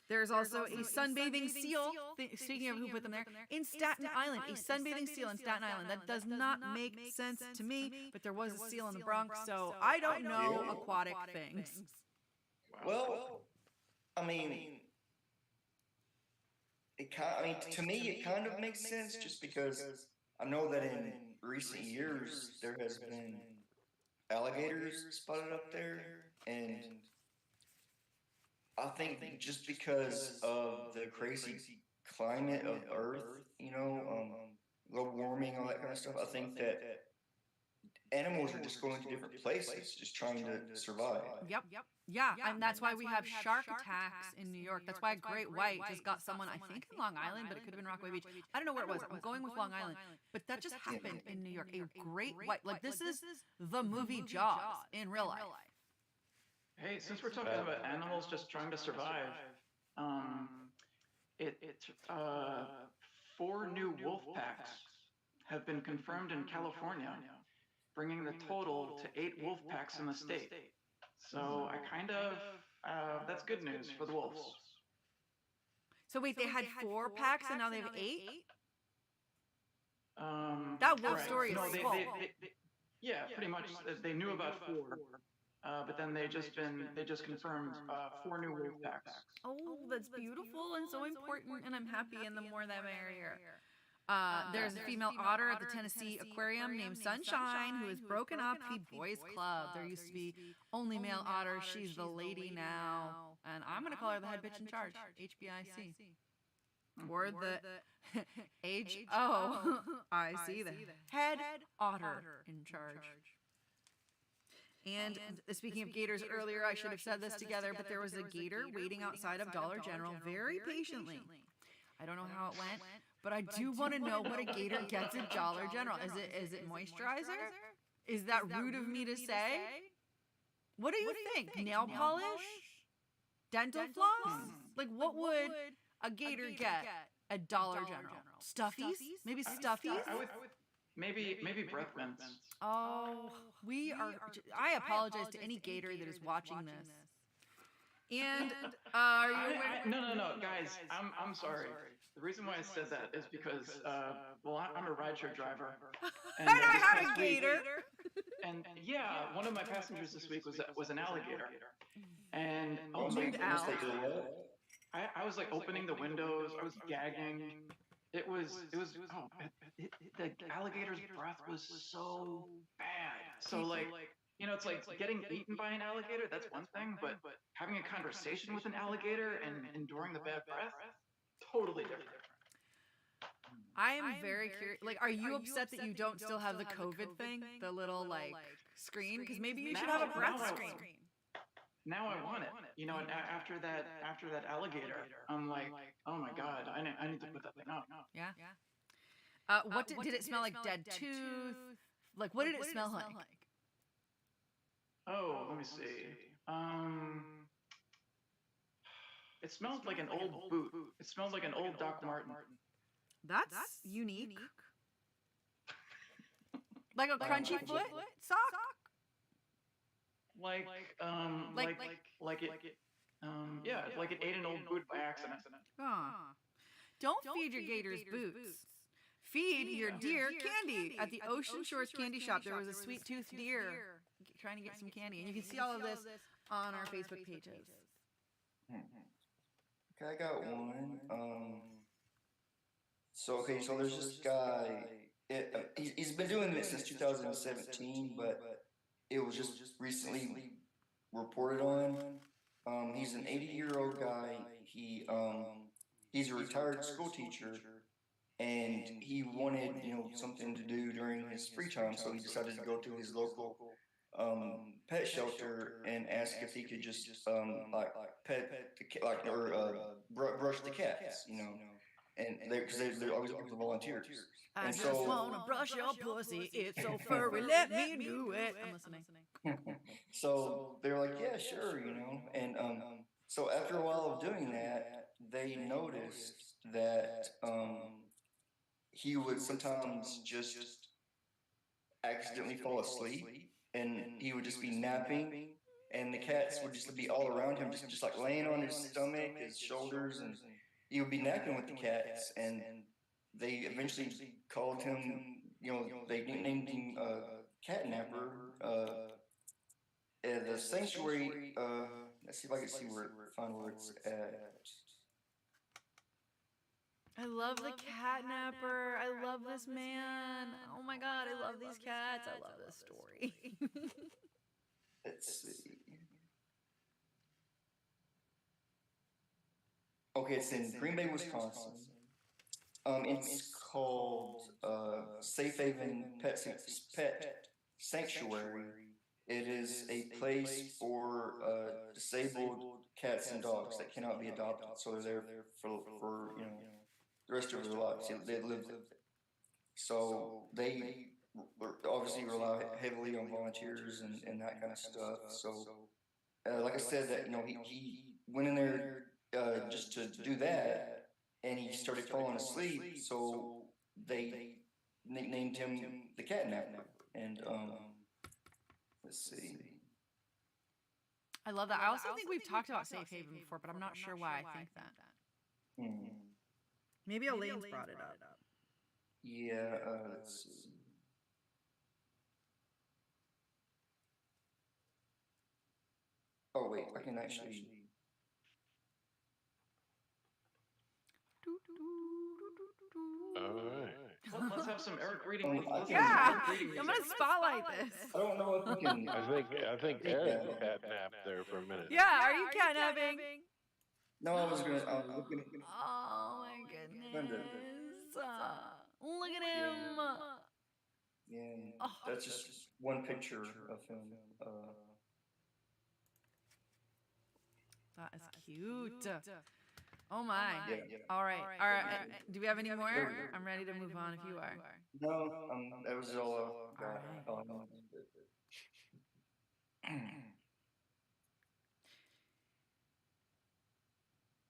Speaker 2: There's also a sunbathing seal. Speaking of who put them there, in Staten Island, a sunbathing seal in Staten Island. That does not make sense to me, but there was a seal in the Bronx, so I don't know aquatic things.
Speaker 4: Well, to me, it kind of makes sense, just because I know that in recent years there has been alligators spotted up there, and I think just because of the crazy climate of Earth, global warming, all that kind of stuff, I think that animals are just going to different places, just trying to survive.
Speaker 2: Yep. Yeah, and that's why we have shark attacks in New York. That's why a great white just got someone, I think in Long Island, but it could have been Rockaway Beach. I don't know where it was. I'm going with Long Island. But that just happened in New York. A great white. Like, this is the movie Jaws in real life.
Speaker 3: Hey, since we're talking about animals just trying to survive, 4 new wolf packs have been confirmed in California, bringing the total to 8 wolf packs in the state. So that's good news for the wolves.
Speaker 2: So wait, they had 4 packs and now they have 8? That wolf story is full.
Speaker 3: Yeah, pretty much. They knew about 4. But then they just confirmed 4 new wolf packs.
Speaker 2: Oh, that's beautiful and so important, and I'm happy, and the more the merrier. There's a female otter at the Tennessee Aquarium named Sunshine who has broken up the boys club. There used to be only male otter. She's the lady now. And I'm going to call her the head bitch in charge, HBIC. Or the HOIC, the head otter in charge. And speaking of gators earlier, I should have said this together, but there was a gator waiting outside of Dollar General very patiently. I don't know how it went, but I do want to know what a gator gets at Dollar General. Is it moisturizer? Is that rude of me to say? What do you think? Nail polish? Dental floss? Like, what would a gator get at Dollar General? Stuffies? Maybe stuffies?
Speaker 3: I would maybe breath mints.
Speaker 2: Oh, I apologize to any gator that is watching this. And are you aware?
Speaker 3: No, guys, I'm sorry. The reason why I said that is because I'm a rideshare driver,
Speaker 2: and I have a gator.
Speaker 3: And yeah, one of my passengers this week was an alligator, and I was like opening the windows, I was gagging. The alligator's breath was so bad. So like. It's like getting eaten by an alligator, that's one thing, but having a conversation with an alligator and enduring the bad breath, totally different.
Speaker 2: I am very curious. Like, are you upset that you don't still have the COVID thing? The little, like, screen? Because maybe you should have a breath screen.
Speaker 3: Now I want it. And after that alligator, I'm like, oh my God, I need to put that thing up.
Speaker 2: Yeah. What did it smell like? Dead tooth? Like, what did it smell like?
Speaker 3: Oh, let me see. It smelled like an old boot. It smelled like an old Doc Martin.
Speaker 2: That's unique. Like a crunchy foot sock?
Speaker 3: Like it ate an old boot by accident.
Speaker 2: Don't feed your gators boots. Feed your deer candy. At the Ocean Shores Candy Shop, there was a sweet-toothed deer trying to get some candy. And you can see all of this on our Facebook pages.
Speaker 4: Okay, I got one. So there's this guy. He's been doing this since 2017, but it was just recently reported on. He's an 80-year-old guy. He's a retired school teacher. And he wanted, something to do during his free time, so he decided to go to his local pet shelter and ask if he could just pet the cat, or brush the cats, and because they're always looking for volunteers.
Speaker 2: I just wanna brush your pussy, it's so furry, let me do it. I'm listening.
Speaker 4: So they're like, yeah, sure, and so after a while of doing that, they noticed that he would sometimes just accidentally fall asleep, and he would just be napping, and the cats would just be all around him, just like laying on his stomach, his shoulders, and he would be napping with the cats. And they eventually called him, they named him Cat Napper. The sanctuary, let's see if I can find where it's at.
Speaker 2: I love the catnapper. I love this man. Oh my God, I love these cats. I love this story.
Speaker 4: Let's see. Okay, it's in Green Bay, Wisconsin. It's called Safe Haven Pet Sanctuary. It is a place for disabled cats and dogs that cannot be adopted. So they're there for the rest of their lives. They live there. So they obviously rely heavily on volunteers and that kind of stuff. So, like I said, that he went in there just to do that, and he started falling asleep. So they nicknamed him the Catnapper. And let's see.
Speaker 2: I love that. I also think we've talked about Safe Haven before, but I'm not sure why I think that. Maybe Elaine's brought it up.
Speaker 4: Yeah, let's see. Oh, wait, I can actually.
Speaker 1: All right.
Speaker 3: have some Eric reading.
Speaker 2: Yeah, I'm gonna spotlight this.
Speaker 4: I don't know if we can.
Speaker 1: I think Eric catnapped there for a minute.
Speaker 2: Yeah, are you catnapping?
Speaker 4: No, I was looking.
Speaker 2: Oh my goodness! Look at him.
Speaker 4: Yeah, that's just one picture of him.
Speaker 2: That is cute. Oh my.
Speaker 4: Yeah.
Speaker 2: All right. Do we have any more? I'm ready to move on if you are.
Speaker 4: No, that was all.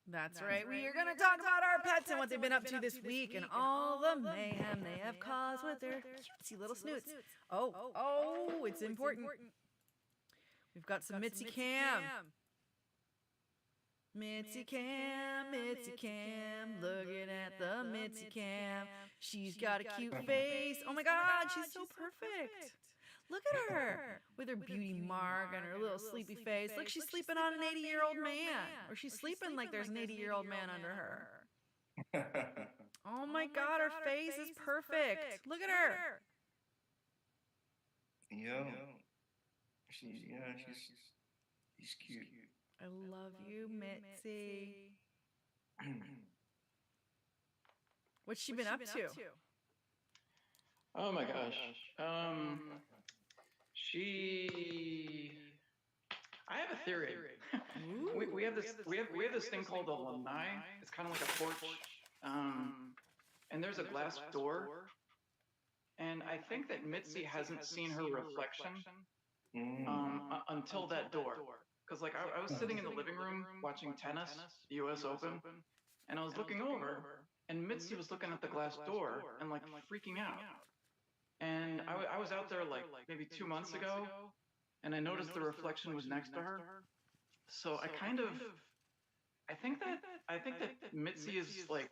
Speaker 2: That's right. We are going to talk about our pets and what they've been up to this week and all the mayhem they have caused with their cutesy little snoots. Oh, it's important. We've got some Mitzi Cam. Mitzi Cam, looking at the Mitzi Cam. She's got a cute face. Oh my God, she's so perfect. Look at her with her beauty mark and her little sleepy face. Look, she's sleeping on an 80-year-old man. Or she's sleeping like there's an 80-year-old man under her. Oh my God, her face is perfect. Look at her.
Speaker 4: Yeah. She's cute.
Speaker 2: I love you, Mitzi. What's she been up to?
Speaker 3: Oh my gosh. I have a theory. we have this thing called a lanai. It's kind of like a porch. And there's a glass door. And I think that Mitzi hasn't seen her reflection until that door. Because like I was sitting in the living room watching tennis, the U.S. Open, and I was looking over, and Mitzi was looking at the glass door and like freaking out. And I was out there like maybe 2 months ago, and I noticed the reflection was next to her. So I think that Mitzi is like,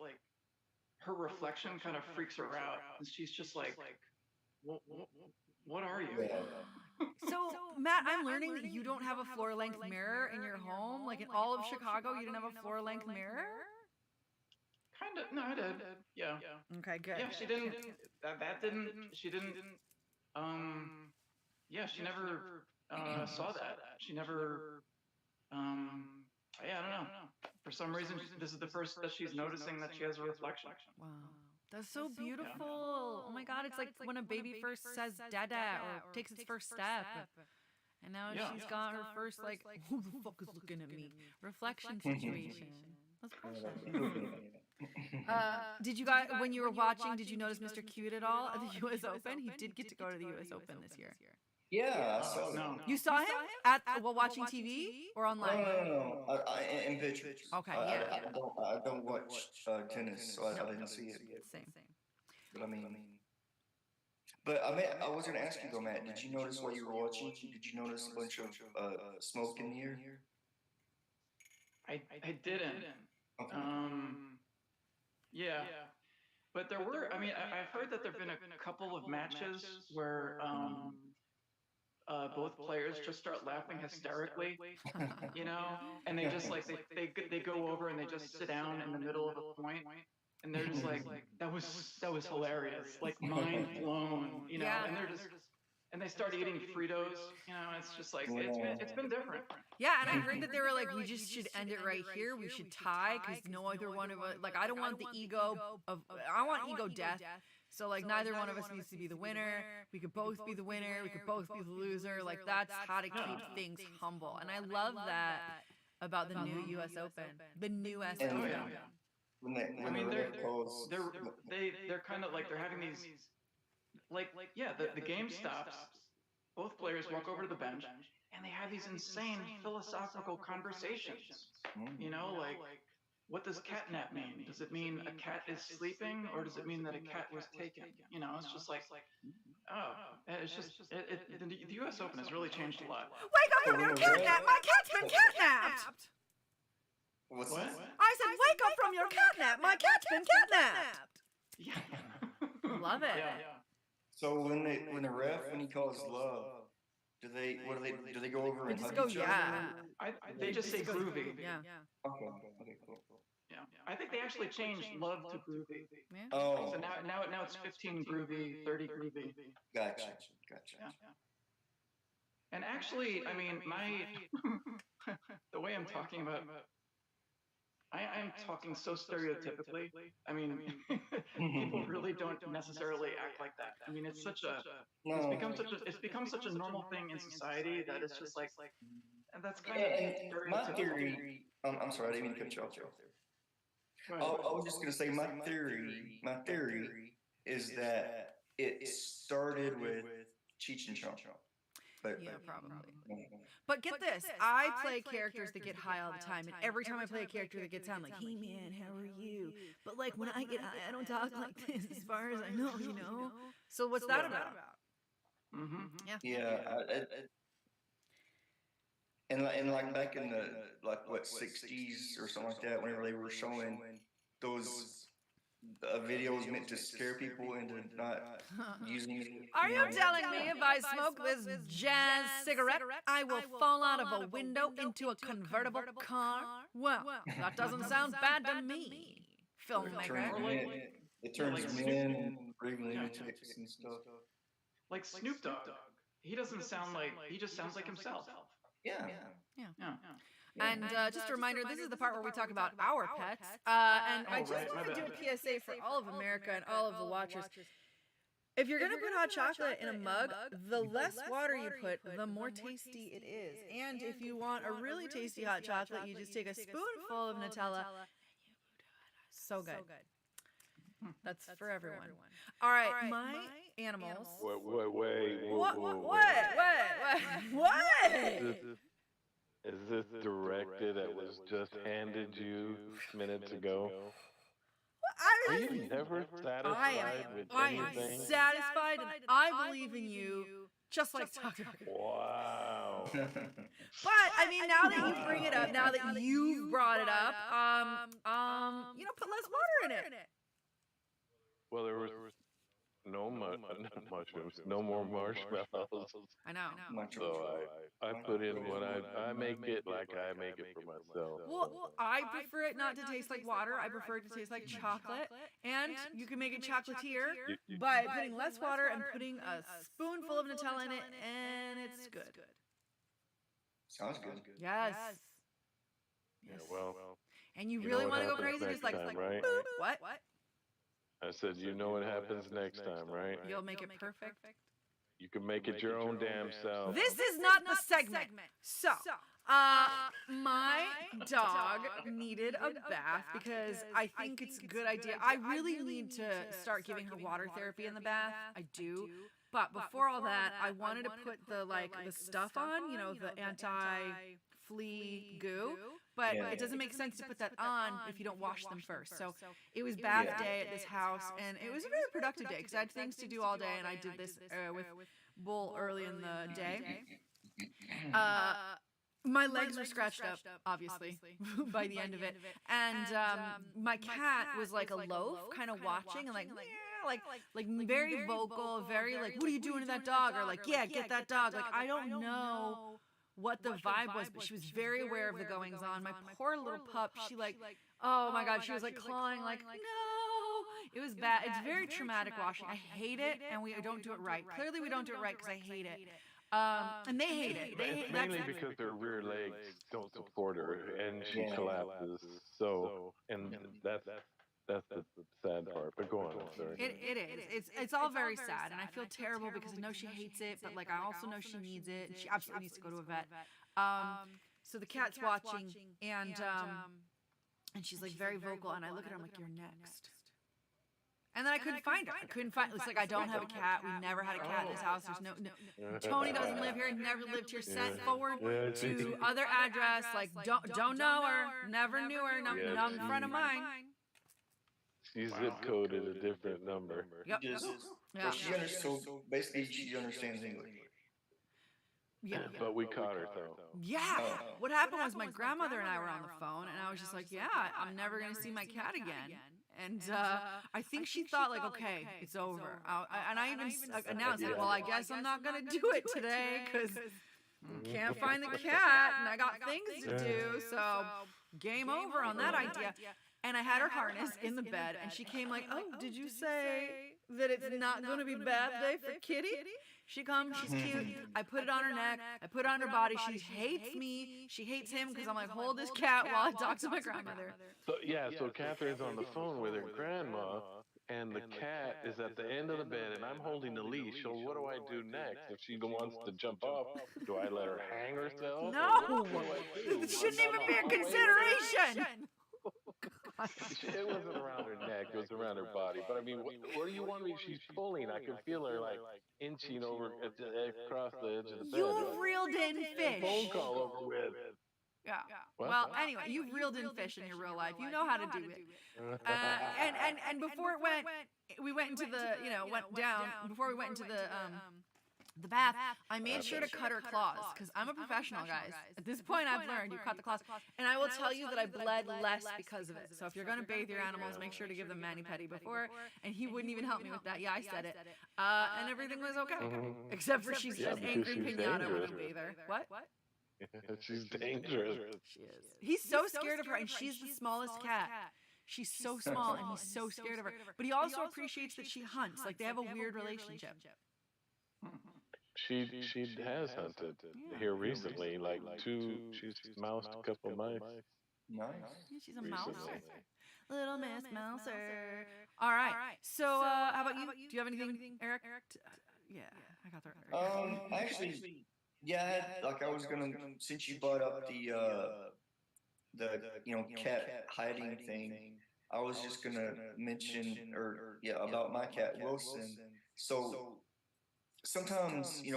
Speaker 3: her reflection kind of freaks her out, and she's just like, what are you?
Speaker 2: So, Matt, I'm learning that you don't have a floor-length mirror in your home. Like in all of Chicago, you didn't have a floor-length mirror?
Speaker 3: Kind of. No, I did. Yeah.
Speaker 2: Okay, good.
Speaker 3: Yeah, she didn't. That didn't. She didn't. Yeah, she never saw that. She never. Yeah, I don't know. For some reason, this is the first that she's noticing that she has a reflection.
Speaker 2: Wow. That's so beautiful. Oh my God, it's like when a baby first says dada or takes its first step. And now she's got her first like, who the fuck is looking at me? Reflection situation. That's perfect. Did you guys, when you were watching, did you notice Mr. Cute at all at the U.S. Open? He did get to go to the U.S. Open this year.
Speaker 4: Yeah, I saw that.
Speaker 2: You saw him while watching TV or online?
Speaker 4: No. In pictures.
Speaker 2: Okay,
Speaker 4: yeah. I don't watch tennis, so I didn't see it.
Speaker 2: Same.
Speaker 4: But I mean, I was going to ask you though, Matt. Did you notice while you were watching? Did you notice a bunch of smoke in the air?
Speaker 3: I didn't.
Speaker 4: Okay.
Speaker 3: Yeah. But there were. I mean, I've heard that there've been a couple of matches where both players just start laughing hysterically, and they just like they go over and they just sit down in the middle of a point, and they're just like that was hilarious, like mind blown, and they're just and they start eating Fritos, it's just like it's been different.
Speaker 2: Yeah, and I heard that they were like, we just should end it right here. We should tie because no other one of us, like I don't want the ego of, I want ego death. So, like, neither one of us needs to be the winner. We could both be the winner. We could both be the loser. Like, that's how to keep things humble. And I love that about the new U.S. Open. The new U.S. Open.
Speaker 3: They're kind of like, they're having these, the game stops. Both players walk over to the bench, and they have these insane philosophical conversations. Like, what does catnap mean? Does it mean a cat is sleeping, or does it mean that a cat was taken? It's just like, it's just the U.S. Open has really changed a lot.
Speaker 2: Wake up from your catnap! My cat's been catnapped!
Speaker 4: What?
Speaker 2: I said, wake up from your catnap! My cat's been catnapped!
Speaker 3: Yeah.
Speaker 2: Love it.
Speaker 3: Yeah.
Speaker 4: So when the ref, when he calls love, do they go over and
Speaker 2: just
Speaker 4: hug
Speaker 2: go,
Speaker 4: each
Speaker 2: yeah.
Speaker 4: other?
Speaker 3: They just say groovy.
Speaker 2: Yeah.
Speaker 4: Okay, cool.
Speaker 3: Yeah. I think they actually changed love to groovy.
Speaker 2: Yeah.
Speaker 4: Oh.
Speaker 3: So now it's 15 groovy, 30 groovy.
Speaker 4: Gotcha.
Speaker 3: Yeah. And actually, I mean, the way I'm talking about, I'm talking so stereotypically. I mean, people really don't necessarily act like that. I mean, it's become such a normal thing in society that it's just like, and that's kind of stereotypical.
Speaker 4: My theory, I'm sorry, I didn't mean to cut you off there. I was just going to say my theory is that it started with Cheech and Chong.
Speaker 2: Yeah, probably. But get this, I play characters that get high all the time, and every time I play a character that gets high, I'm like, hey man, how are you? But like when I get high, I don't talk like this as far as I know, you know? So what's that about?
Speaker 3: Mm-hmm.
Speaker 4: Yeah. And like back in the like what 60s or something like that, whenever they were showing those videos meant to scare people into not using it.
Speaker 2: Are you telling me if I smoke this jazz cigarette, I will fall out of a window into a convertible car? Well, that doesn't sound bad to me, filmmaker.
Speaker 4: It turns men raving lunatics and stuff.
Speaker 3: Like Snoop Dogg, he just sounds like himself.
Speaker 4: Yeah.
Speaker 2: And just a reminder, this is the part where we talk about our pets. And I just want to do a PSA for all of America and all of the watchers. If you're going to put hot chocolate in a mug, the less water you put, the more tasty it is. And if you want a really tasty hot chocolate, you just take a spoonful of Nutella and you do it. So good. That's for everyone. All right, my animals.
Speaker 1: Wait.
Speaker 2: What?
Speaker 1: Is this directed that was just handed you minutes ago? Are you never satisfied with anything?
Speaker 2: I am satisfied, and I believe in you, just like Tucker.
Speaker 1: Wow.
Speaker 2: But I mean, now that you bring it up, now that you've brought it up, put less water in it.
Speaker 1: Well, there was no mushrooms, no more marshmallows.
Speaker 2: I know.
Speaker 1: So I put in what I make it like I make it for myself.
Speaker 2: Well, I prefer it not to taste like water. I prefer it to taste like chocolate. And you can make it chocolatier by putting less water and putting a spoonful of Nutella in it, and it's good.
Speaker 4: Sounds good.
Speaker 2: Yes.
Speaker 1: Yeah, well.
Speaker 2: And you really want to go crazy, just like
Speaker 1: right?
Speaker 2: Boop. What?
Speaker 1: I said, you know what happens next time, right?
Speaker 2: You'll make it perfect.
Speaker 1: You can make it your own damn self.
Speaker 2: This is not the segment. So, my dog needed a bath because I think it's a good idea. I really need to start giving her water therapy in the bath. I do. But before all that, I wanted to put the stuff on, the anti-flea goo. But it doesn't make sense to put that on if you don't wash them first. So it was bath day at this house, and it was a very productive day because I had things to do all day, and I did this with Bull early in the day. My legs were scratched up, obviously, by the end of it. And my cat was like a loaf, kind of watching and like very vocal, very like, what are you doing to that dog? Or like, yeah, get that dog. Like, I don't know what the vibe was, but she was very aware of the goings on. My poor little pup, she oh my God, she was like clawing, like, no. It was bad. It's very traumatic washing. I hate it, and we don't do it right. Clearly, we don't do it right because I hate it. And they hate it.
Speaker 1: It's mainly because their rear legs don't support her, and she collapses. So, and that's the sad part. But go on, I'm sorry.
Speaker 2: It is. It's all very sad, and I feel terrible because I know she hates it, but like I also know she needs it, and she absolutely needs to go to a vet. So the cat's watching, and she's like very vocal, and I look at her, I'm like, you're next. And then I couldn't find her. It's like I don't have a cat. We never had a cat in this house. There's no. Tony doesn't live here. Never lived here. Sent forward to other address. Like don't know her. Never knew her. Not in front of mine.
Speaker 1: She's zip coded a different number.
Speaker 2: Yep.
Speaker 4: So basically, she understands English.
Speaker 2: Yeah.
Speaker 1: But we caught her though.
Speaker 2: Yeah. What happened was my grandmother and I were on the phone, and I was just like, yeah, I'm never going to see my cat again. And I think she thought like, okay, it's over. And I even announced it. Well, I guess I'm not going to do it today because can't find the cat, and I got things to do. So game over on that idea. And I had her harness in the bed, and she came like, "Oh, did you say that it's not going to be bath day for Kitty?" She comes, she's cute. I put it on her neck. I put it on her body. She hates me. She hates him because I'm like, hold this cat while I talk to my grandmother.
Speaker 1: So Katherine's on the phone with her grandma, and the cat is at the end of the bed, and I'm holding the leash. So what do I do next? If she wants to jump off, do I let her hang herself?
Speaker 2: No, it shouldn't even be a consideration.
Speaker 1: It wasn't around her neck; it was around her body. But I mean, what do you want me? She's pulling. I can feel her like inching over across the edge of the bed.
Speaker 2: You've reeled in fish.
Speaker 1: Phone call over with.
Speaker 2: Yeah. Well, anyway, you've reeled in fish in your real life. You know how to do it. And before it went, we went into the went down. Before we went into the bath, I made sure to cut her claws because I'm a professional, guys. At this point, I've learned you cut the claws. And I will tell you that I bled less because of it. So if you're going to bathe your animals, make sure to give them mani-pedi before. And he wouldn't even help me with that. Yeah, I said it. And everything was okay. Except for she's an angry pinata when I bathe her. What?
Speaker 1: She's dangerous.
Speaker 2: She is. He's so scared of her, and she's the smallest cat. She's so small, and he's so scared of her. But he also appreciates that she hunts. Like, they have a weird relationship.
Speaker 1: She has hunted here recently, she's moused a couple mice.
Speaker 4: Nice.
Speaker 2: Yeah, she's a mouser. Little Miss Mouser. All right. So, how about you? Do you have anything, Eric? Yeah, I got that.
Speaker 4: Actually, yeah, I was gonna, since you brought up the cat hiding thing, I was just gonna mention about my cat Wilson. So sometimes, if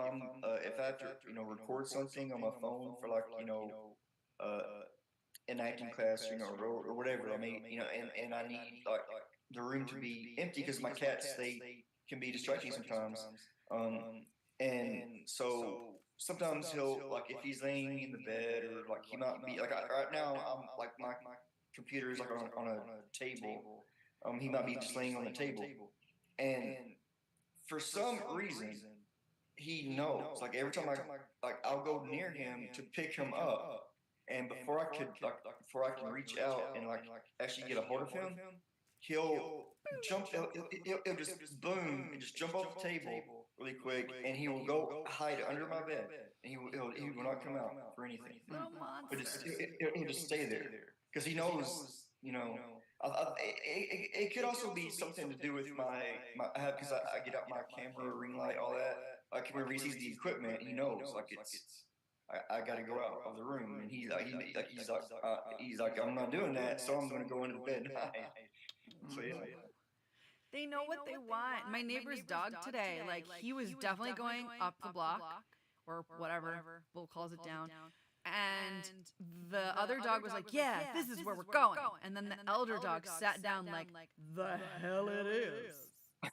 Speaker 4: I have to, record something on my phone for an acting class, or whatever, I mean, and I need the room to be empty because my cats, they can be distracting sometimes. And so sometimes he'll, if he's laying in the bed, or he might be right now, I'm my computer is on a table. He might be just laying on the table, and for some reason he knows. Every time I'll go near him to pick him up, and before I can reach out and actually get a hold of him, he'll jump. He'll just boom and just jump off the table really quick, and he will go hide under my bed, and he will not come out for anything. But he'll just stay there because he knows. It could also be something to do with my because I get out my camera, ring light, all that. Whenever he sees the equipment, he knows I got to go out of the room, and he's like I'm not doing that, so I'm going to go into the bed and hide. So yeah.
Speaker 2: They know what they want. My neighbor's dog today, he was definitely going up the block or whatever Bull calls it down. And the other dog was like, yeah, this is where we're going. And then the elder dog sat down the hell it is.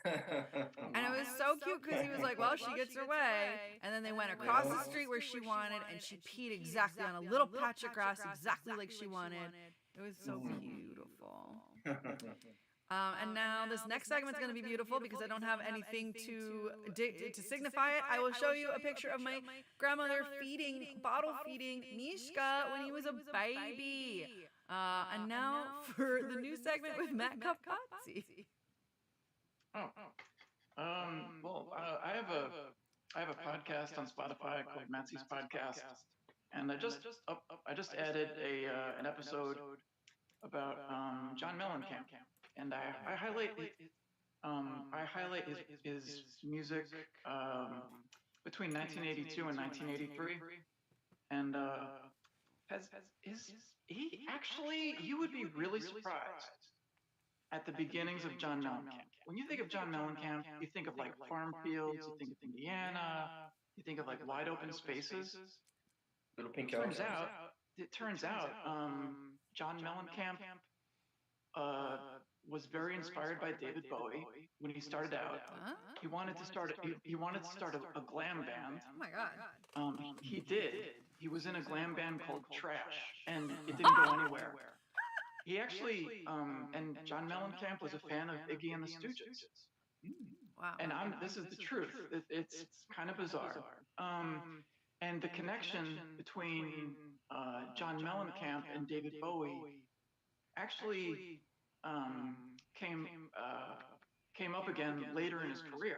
Speaker 2: And it was so cute because he was like, well, she gets her way. And then they went across the street where she wanted, and she peed exactly on a little patch of grass exactly like she wanted. It was so beautiful. And now this next segment is going to be beautiful because I don't have anything to signify it. I will show you a picture of my grandmother bottle feeding Mishka when he was a baby. And now for the new segment with Matt Kapatzi.
Speaker 3: Well, I have a podcast on Spotify called Matsy's Podcast, and I just added an episode about John Mellencamp. And I highlight his music between 1982 and 1983, and you would be really surprised at the beginnings of John Mellencamp. When you think of John Mellencamp, you think of farm fields, you think of Indiana, you think of wide open spaces.
Speaker 4: Little pink
Speaker 3: house. It turns out John Mellencamp was very inspired by David Bowie when he started out. He wanted to start a glam band.
Speaker 2: Oh my God.
Speaker 3: He did. He was in a glam band called Trash, and it didn't go anywhere. He actually, and John Mellencamp was a fan of Iggy and the Stooges.
Speaker 2: Wow.
Speaker 3: And this is the truth. It's kind of bizarre. And the connection between John Mellencamp and David Bowie actually came up again later in his career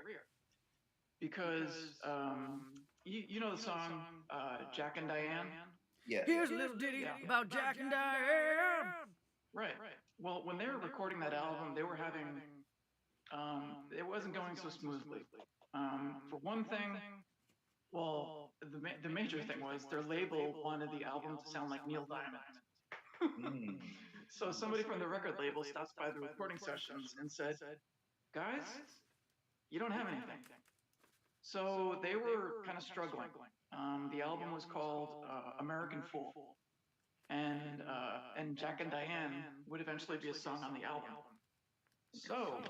Speaker 3: because you know the song Jack and Diane?
Speaker 4: Yeah.
Speaker 2: Here's a little ditty about Jack and Diane.
Speaker 3: Right. Well, when they were recording that album, they were having it wasn't going so smoothly. For one thing, well, the major thing was their label wanted the album to sound like Neil Diamond. So somebody from the record label stopped by the recording sessions and said, "Guys, you don't have anything." So they were kind of struggling. The album was called American Fool, and Jack and Diane would eventually be a song on the album. So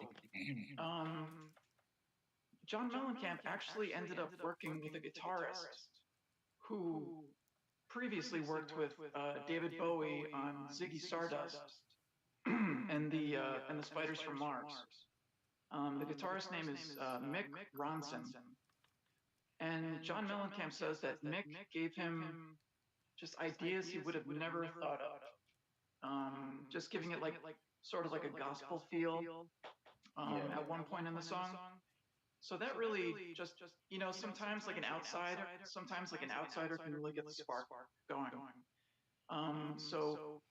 Speaker 3: John Mellencamp actually ended up working with a guitarist who previously worked with David Bowie on Ziggy Stardust and the Spiders from Mars. The guitarist's name is Mick Ronson. And John Mellencamp says that Mick gave him just ideas he would have never thought of. Just giving it like sort of like a gospel feel at one point in the song. So that really just sometimes like an outsider can really get the spark going.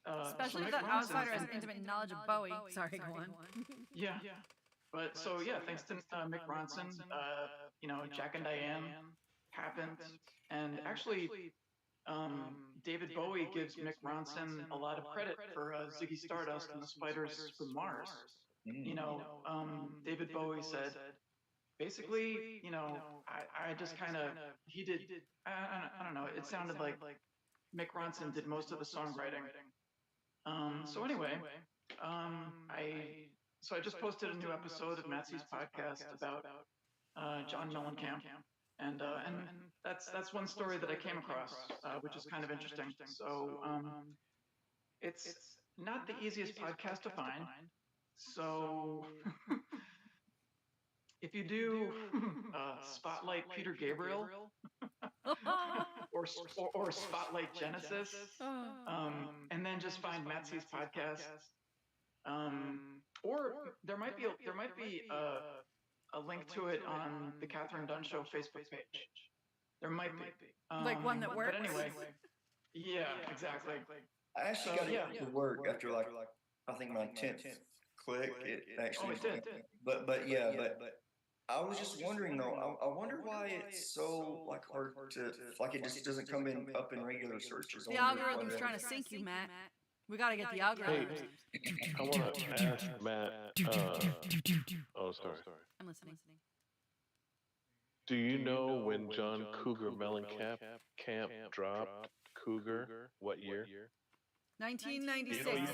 Speaker 2: Especially if that outsider has intimate knowledge of Bowie. Sorry, go on.
Speaker 3: Yeah. But thanks to Mick Ronson, Jack and Diane happened, and actually, David Bowie gives Mick Ronson a lot of credit for Ziggy Stardust and the Spiders from Mars. David Bowie said, basically, I just kind of he did. I don't know. It sounded like Mick Ronson did most of the songwriting. So anyway, I just posted a new episode of Matt C's podcast about John Mellencamp, and that's one story that I came across, which is kind of interesting. So it's not the easiest podcast to find. So if you do Spotlight Peter Gabriel or Spotlight Genesis, and then just find Matt C's podcast. Or there might be a link to it on the Kathryn Dunn Show Facebook page. There might be
Speaker 2: like one that works.
Speaker 3: But anyway, yeah, exactly.
Speaker 4: I actually got it to work after like I think my 10th click. It actually
Speaker 3: did.
Speaker 4: But I was just wondering though. I wonder why it's so like hard to like it just doesn't come up in regular searches.
Speaker 2: The algorithm's trying to sync you, Matt. We got to get the algorithm.
Speaker 1: Hey, I want to ask Matt. Oh, sorry.
Speaker 2: I'm listening.
Speaker 1: Do you know when John Cougar Mellencamp dropped Cougar? What year?
Speaker 2: 1996.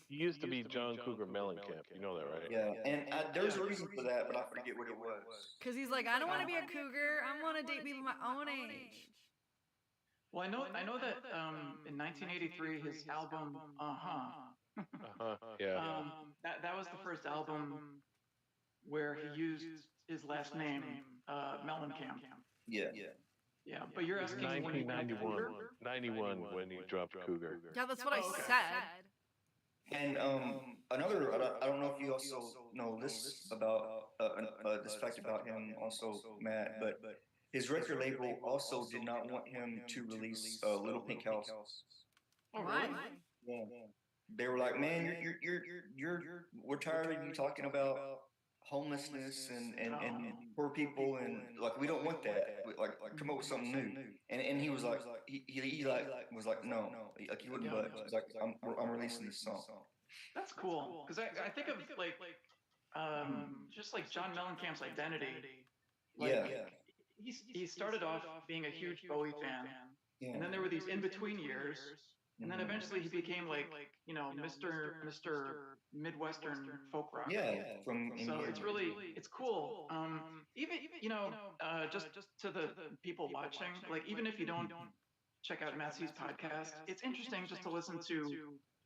Speaker 1: He used to be John Cougar Mellencamp. You know that, right?
Speaker 4: Yeah, and there's a reason for that, but I forget what it was.
Speaker 2: Because he's like, I don't want to be a cougar. I want to date people my own age.
Speaker 3: Well, I know that in 1983 his album that was the first album where he used his last name Mellencamp. Yeah, but you're asking
Speaker 1: 1991. 91 when he dropped Cougar.
Speaker 2: Yeah, that's what I said.
Speaker 4: And another, I don't know if you also know this about this fact about him, also Matt, but his record label also did not want him to release Little Pink House.
Speaker 3: Oh, really?
Speaker 4: Yeah. They were like, man, we're tired of you talking about homelessness and poor people, and like we don't want that. Like come up with something new. And he was like, he was like, no, like he wouldn't budge. He was like, I'm releasing this song.
Speaker 3: That's cool, because I think of like just like John Mellencamp's identity. He started off being a huge Bowie fan, and then there were these in between years. And then eventually he became like Mr. Midwestern folk rock.
Speaker 4: Yeah, from
Speaker 3: so it's cool. Even just to the people watching, like even if you don't check out Matt C's podcast, it's interesting just to listen to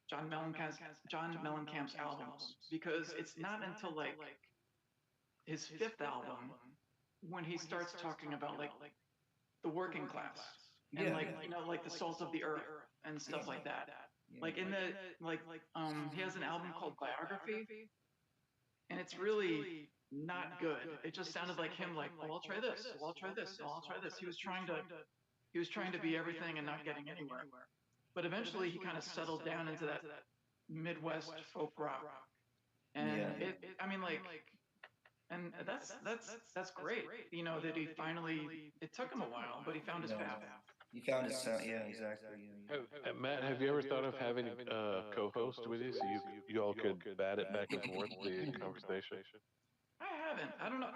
Speaker 3: John Mellencamp's albums, because it's not until like his fifth album when he starts talking about like the working class. And like the salt of the earth and stuff like that. Like in the he has an album called Biography, and it's really not good. It just sounded like him, like, well, I'll try this, well, I'll try this, well, I'll try this. He was trying to be everything and not getting anywhere. But eventually, he kind of settled down into that Midwest folk rock, and I mean, like. And that's great, you know, that he finally. It took him a while, but he found his path.
Speaker 4: He found his sound. Yeah, exactly.
Speaker 1: Matt, have you ever thought of having a co-host with you so you all could bat it back and forth the conversation?
Speaker 3: I haven't. I don't know.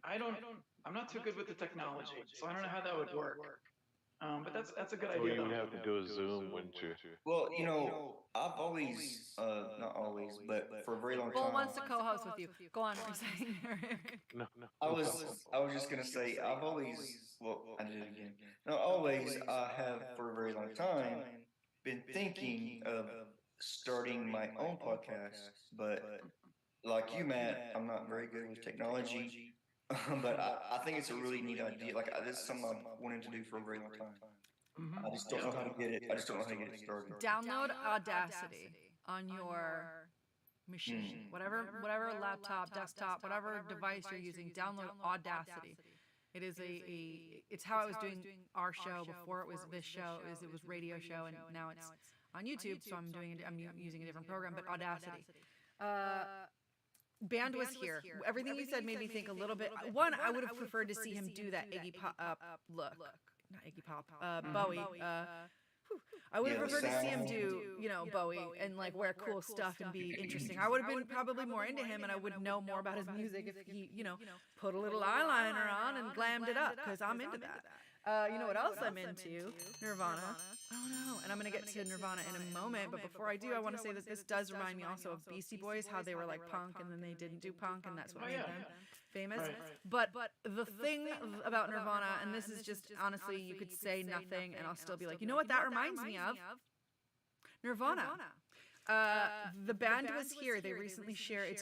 Speaker 3: I don't. I'm not too good with the technology, so I don't know how that would work. But that's a good idea.
Speaker 1: Well, you would have to do a Zoom, wouldn't you?
Speaker 4: Well, you know, I've always, not always, but for a very long time.
Speaker 2: Bull wants to co-host with you. Go on, what are you saying, Eric?
Speaker 1: No.
Speaker 4: I was just gonna say, I've always, well, I did it again. No, always, I have for a very long time been thinking of starting my own podcast, but like you, Matt, I'm not very good with technology. But I think it's a really neat idea. Like this is something I've wanted to do for a very long time. I just don't know how to get it. I just don't know how to get it started.
Speaker 2: Download Audacity on your machine, whatever laptop, desktop, whatever device you're using. Download Audacity. It is it's how I was doing our show before it was this show. It was radio show, and now it's on YouTube. So I'm using a different program, but Audacity. Band was here. Everything you said made me think a little bit. One, I would have preferred to see him do that Iggy Pop look. Not Iggy Pop. Bowie. I would have preferred to see him do, Bowie and like wear cool stuff and be interesting. I would have been probably more into him, and I would know more about his music if he, put a little eyeliner on and glammed it up, because I'm into that. You know what else I'm into? Nirvana. Oh no, and I'm gonna get to Nirvana in a moment, but before I do, I want to say that this does remind me also of Beastie Boys, how they were like punk and then they didn't do punk, and that's what made them famous. But the thing about Nirvana, and this is just honestly, you could say nothing and I'll still be like, you know what that reminds me of? Nirvana. The band was here. They recently shared. It's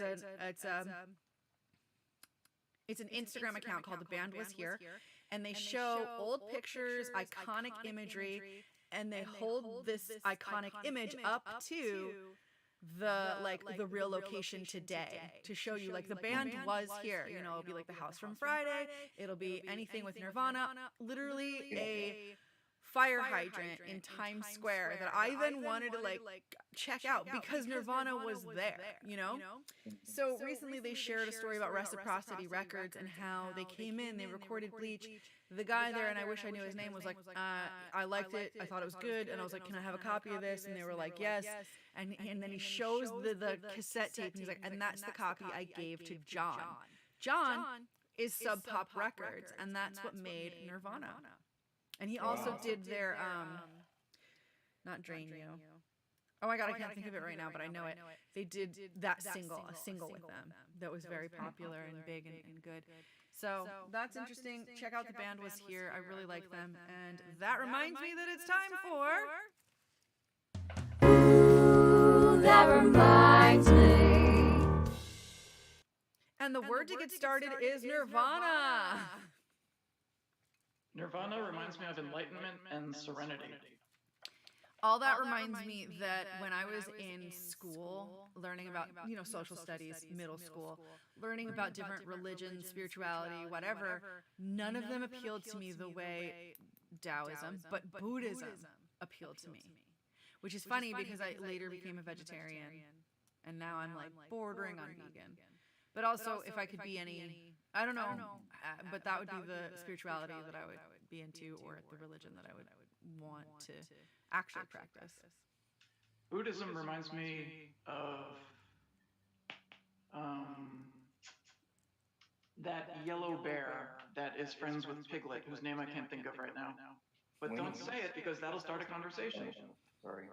Speaker 2: an Instagram account called The Band Was Here, and they show old pictures, iconic imagery, and they hold this iconic image up to the real location today to show you like the band was here. It'll be like the house from Friday. It'll be anything with Nirvana. Literally a fire hydrant in Times Square that I then wanted to like check out because Nirvana was there, So recently they shared a story about Reciprocity Records and how they came in, they recorded Bleach. The guy there, and I wish I knew his name, was like, I liked it, I thought it was good, and I was like, can I have a copy of this? And they were like, yes. And then he shows the cassette tape, and he's like, and that's the copy I gave to John. John is Sub Pop Records, and that's what made Nirvana. And he also did their, not Drain You. Oh my God, I can't think of it right now, but I know it. They did a single with them that was very popular and big and good. So that's interesting. Check out The Band Was Here. I really like them. And that reminds me that it's time for... Ooh, that reminds me. And the word to get started is Nirvana.
Speaker 3: Nirvana reminds me of enlightenment and serenity.
Speaker 2: All that reminds me that when I was in school, learning about, social studies, middle school, learning about different religions, spirituality, whatever, none of them appealed to me the way Taoism, but Buddhism appealed to me. Which is funny because I later became a vegetarian, and now I'm like bordering on vegan. But also, if I could be any, I don't know, but that would be the spirituality that I would be into, or the religion that I would want to actually practice.
Speaker 3: Buddhism reminds me of that yellow bear that is friends with Piglet, whose name I can't think of right now. But don't say it because that'll start a conversation.
Speaker 4: Sorry.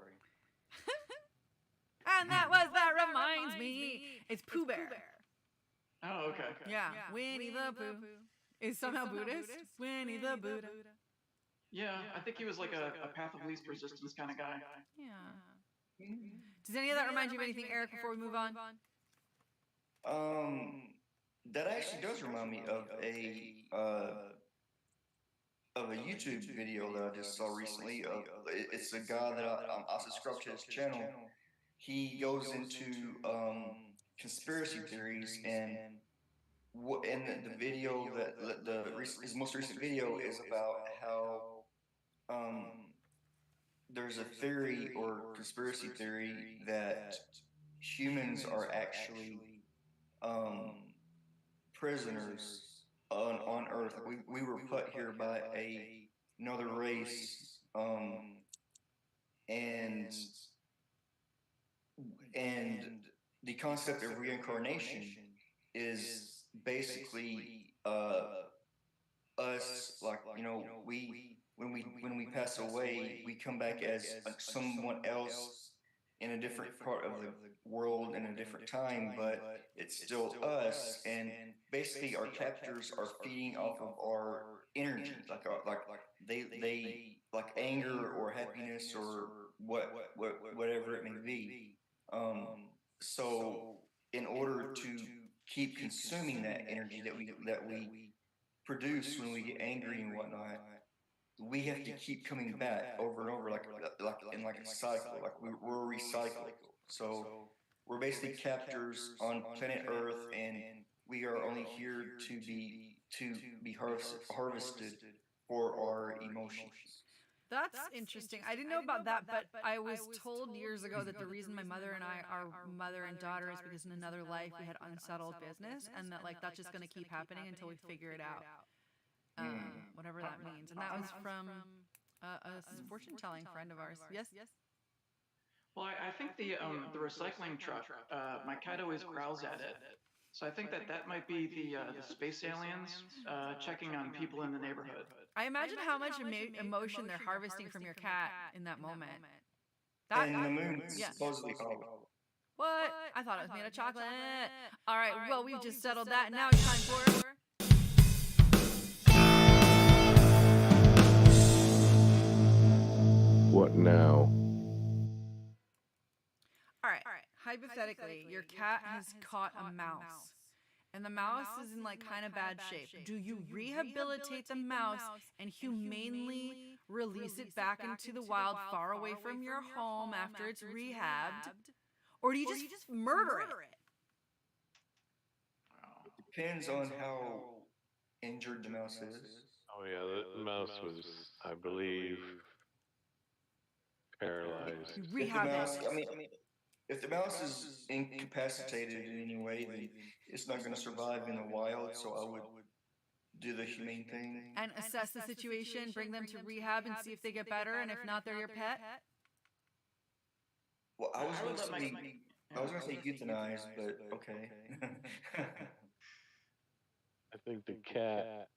Speaker 2: And that reminds me. It's Pooh Bear.
Speaker 3: Oh, okay.
Speaker 2: Yeah, Winnie the Pooh is somehow Buddhist. Winnie the Buddha.
Speaker 3: Yeah, I think he was like a path of least resistance kind of guy.
Speaker 2: Yeah. Does any of that remind you of anything, Eric, before we move on?
Speaker 4: That actually does remind me of a of a YouTube video that I just saw recently. It's a guy that I subscribe to his channel. He goes into conspiracy theories, and the video his most recent video is about how there's a theory or conspiracy theory that humans are actually prisoners on Earth. Like we were put here by another race, and the concept of reincarnation is basically us, like, we when we pass away, we come back as like someone else in a different part of the world in a different time, but it's still us. And basically, our captors are feeding off of our energy, like they like anger or happiness or whatever it may be. So in order to keep consuming that energy that we produce when we get angry and whatnot, we have to keep coming back over and over, like in like a cycle. Like we're recycled. So we're basically captors on planet Earth, and we are only here to be harvested for our emotions.
Speaker 2: That's interesting. I didn't know about that, but I was told years ago that the reason my mother and I are mother and daughter is because in another life we had unsettled business, and that like that's just going to keep happening until we figure it out. Whatever that means. And that was from a fortune-telling friend of ours. Yes?
Speaker 3: Well, I think the recycling truck, my cat always growls at it. So I think that might be the space aliens checking on people in the neighborhood.
Speaker 2: I imagine how much emotion they're harvesting from your cat in that moment.
Speaker 4: And the moon is supposedly hollow.
Speaker 2: What? I thought it was made of chocolate. All right, well, we've just settled that. Now it's time for...
Speaker 1: What now?
Speaker 2: All right. Hypothetically, your cat has caught a mouse. And the mouse is in like kind of bad shape. Do you rehabilitate the mouse and humanely release it back into the wild, far away from your home after it's rehabbed? Or do you just murder it?
Speaker 4: Depends on how injured the mouse is.
Speaker 1: Oh yeah, the mouse was, I believe, paralyzed.
Speaker 4: If the mouse is incapacitated in any way, then it's not going to survive in the wild. So I would do the humane thing
Speaker 2: and assess the situation, bring them to rehab, and see if they get better. And if not, they're your pet.
Speaker 4: Well, I was going to say euthanize, but okay.
Speaker 1: I think the cat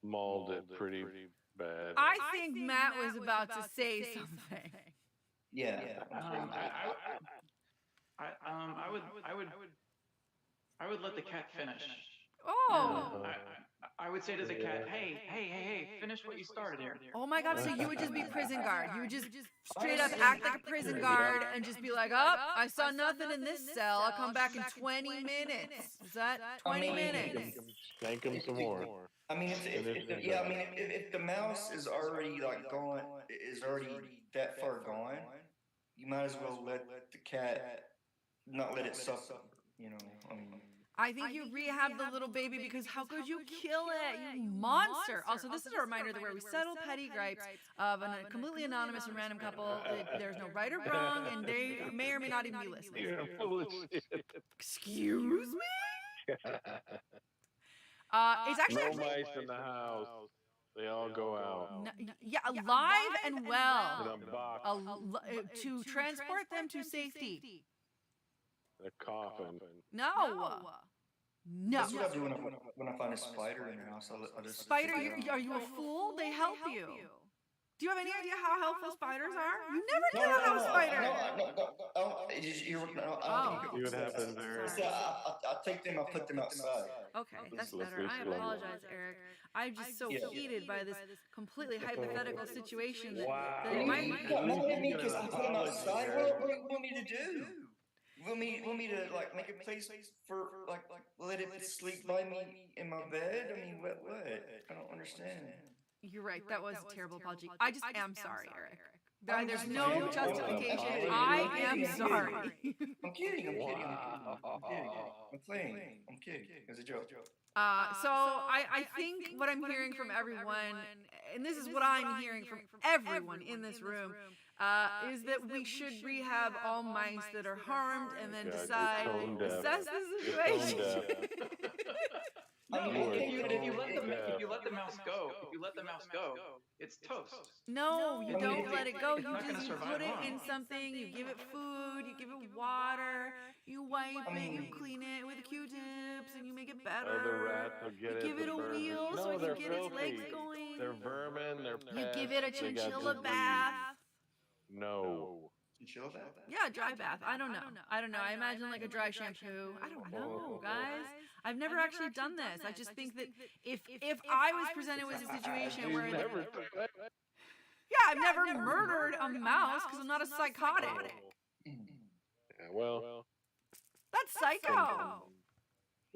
Speaker 1: mauled it pretty bad.
Speaker 2: I think Matt was about to say something.
Speaker 4: Yeah.
Speaker 3: I would let the cat finish.
Speaker 2: Oh.
Speaker 3: I would say to the cat, hey, finish what you started here.
Speaker 2: Oh my God, so you would just be prison guard. You would just straight up act like a prison guard and just be like, I saw nothing in this cell. I'll come back in 20 minutes. Is that 20 minutes?
Speaker 1: Spank him some more.
Speaker 4: I mean, if the mouse is already already that far gone, you might as well let the cat not let it suffer.
Speaker 2: I think you rehab the little baby because how could you kill it, you monster? Also, this is a reminder that where we settle petty gripes of a completely anonymous and random couple. There's no right or wrong, and they may or may not even be listening.
Speaker 1: You're full of shit.
Speaker 2: Excuse me? It's actually
Speaker 1: no mice in the house. They all go out.
Speaker 2: Alive and well.
Speaker 1: In a box.
Speaker 2: To transport them to safety.
Speaker 1: A coffin.
Speaker 2: No.
Speaker 4: That's what I do when I find a spider in your house. I'll just
Speaker 2: spider? Are you a fool? They help you. Do you have any idea how helpful spiders are? You never knew about a spider.
Speaker 1: You would happen there.
Speaker 4: I'll take them. I'll put them outside.
Speaker 2: Okay, that's better. I apologize, Eric. I'm just so heated by this completely hypothetical situation that it might.
Speaker 4: Because I put them outside. What do you want me to do? Want me to like make a place for like let it sleep by me in my bed? I mean, what? I don't understand.
Speaker 2: You're right. That was a terrible apology. I just am sorry, Eric. There's no justification. I am sorry.
Speaker 4: I'm kidding. I'm playing. I'm kidding. It's a joke.
Speaker 2: So I think what I'm hearing from everyone, and this is what I'm hearing from everyone in this room, is that we should rehab all mice that are harmed and then assess the situation.
Speaker 3: No, if you let the mouse go, it's toast.
Speaker 2: No, you don't let it go. You just put it
Speaker 3: long.
Speaker 2: in something. You give it food. You give it water. You wipe it. You clean it with Q-tips, and you make it better.
Speaker 1: The rats will get
Speaker 2: you give it a wheel so it can get its legs going.
Speaker 1: They're vermin. They're pests.
Speaker 2: You give it a chinchilla bath.
Speaker 1: No.
Speaker 4: Chinchilla bath?
Speaker 2: Yeah, dry bath. I don't know. I imagine like a dry shampoo. I don't know, guys. I've never actually done this. I just think that if I was presented with a situation where I've never murdered a mouse because I'm not a psychotic.
Speaker 1: Yeah, well,
Speaker 2: That's psycho.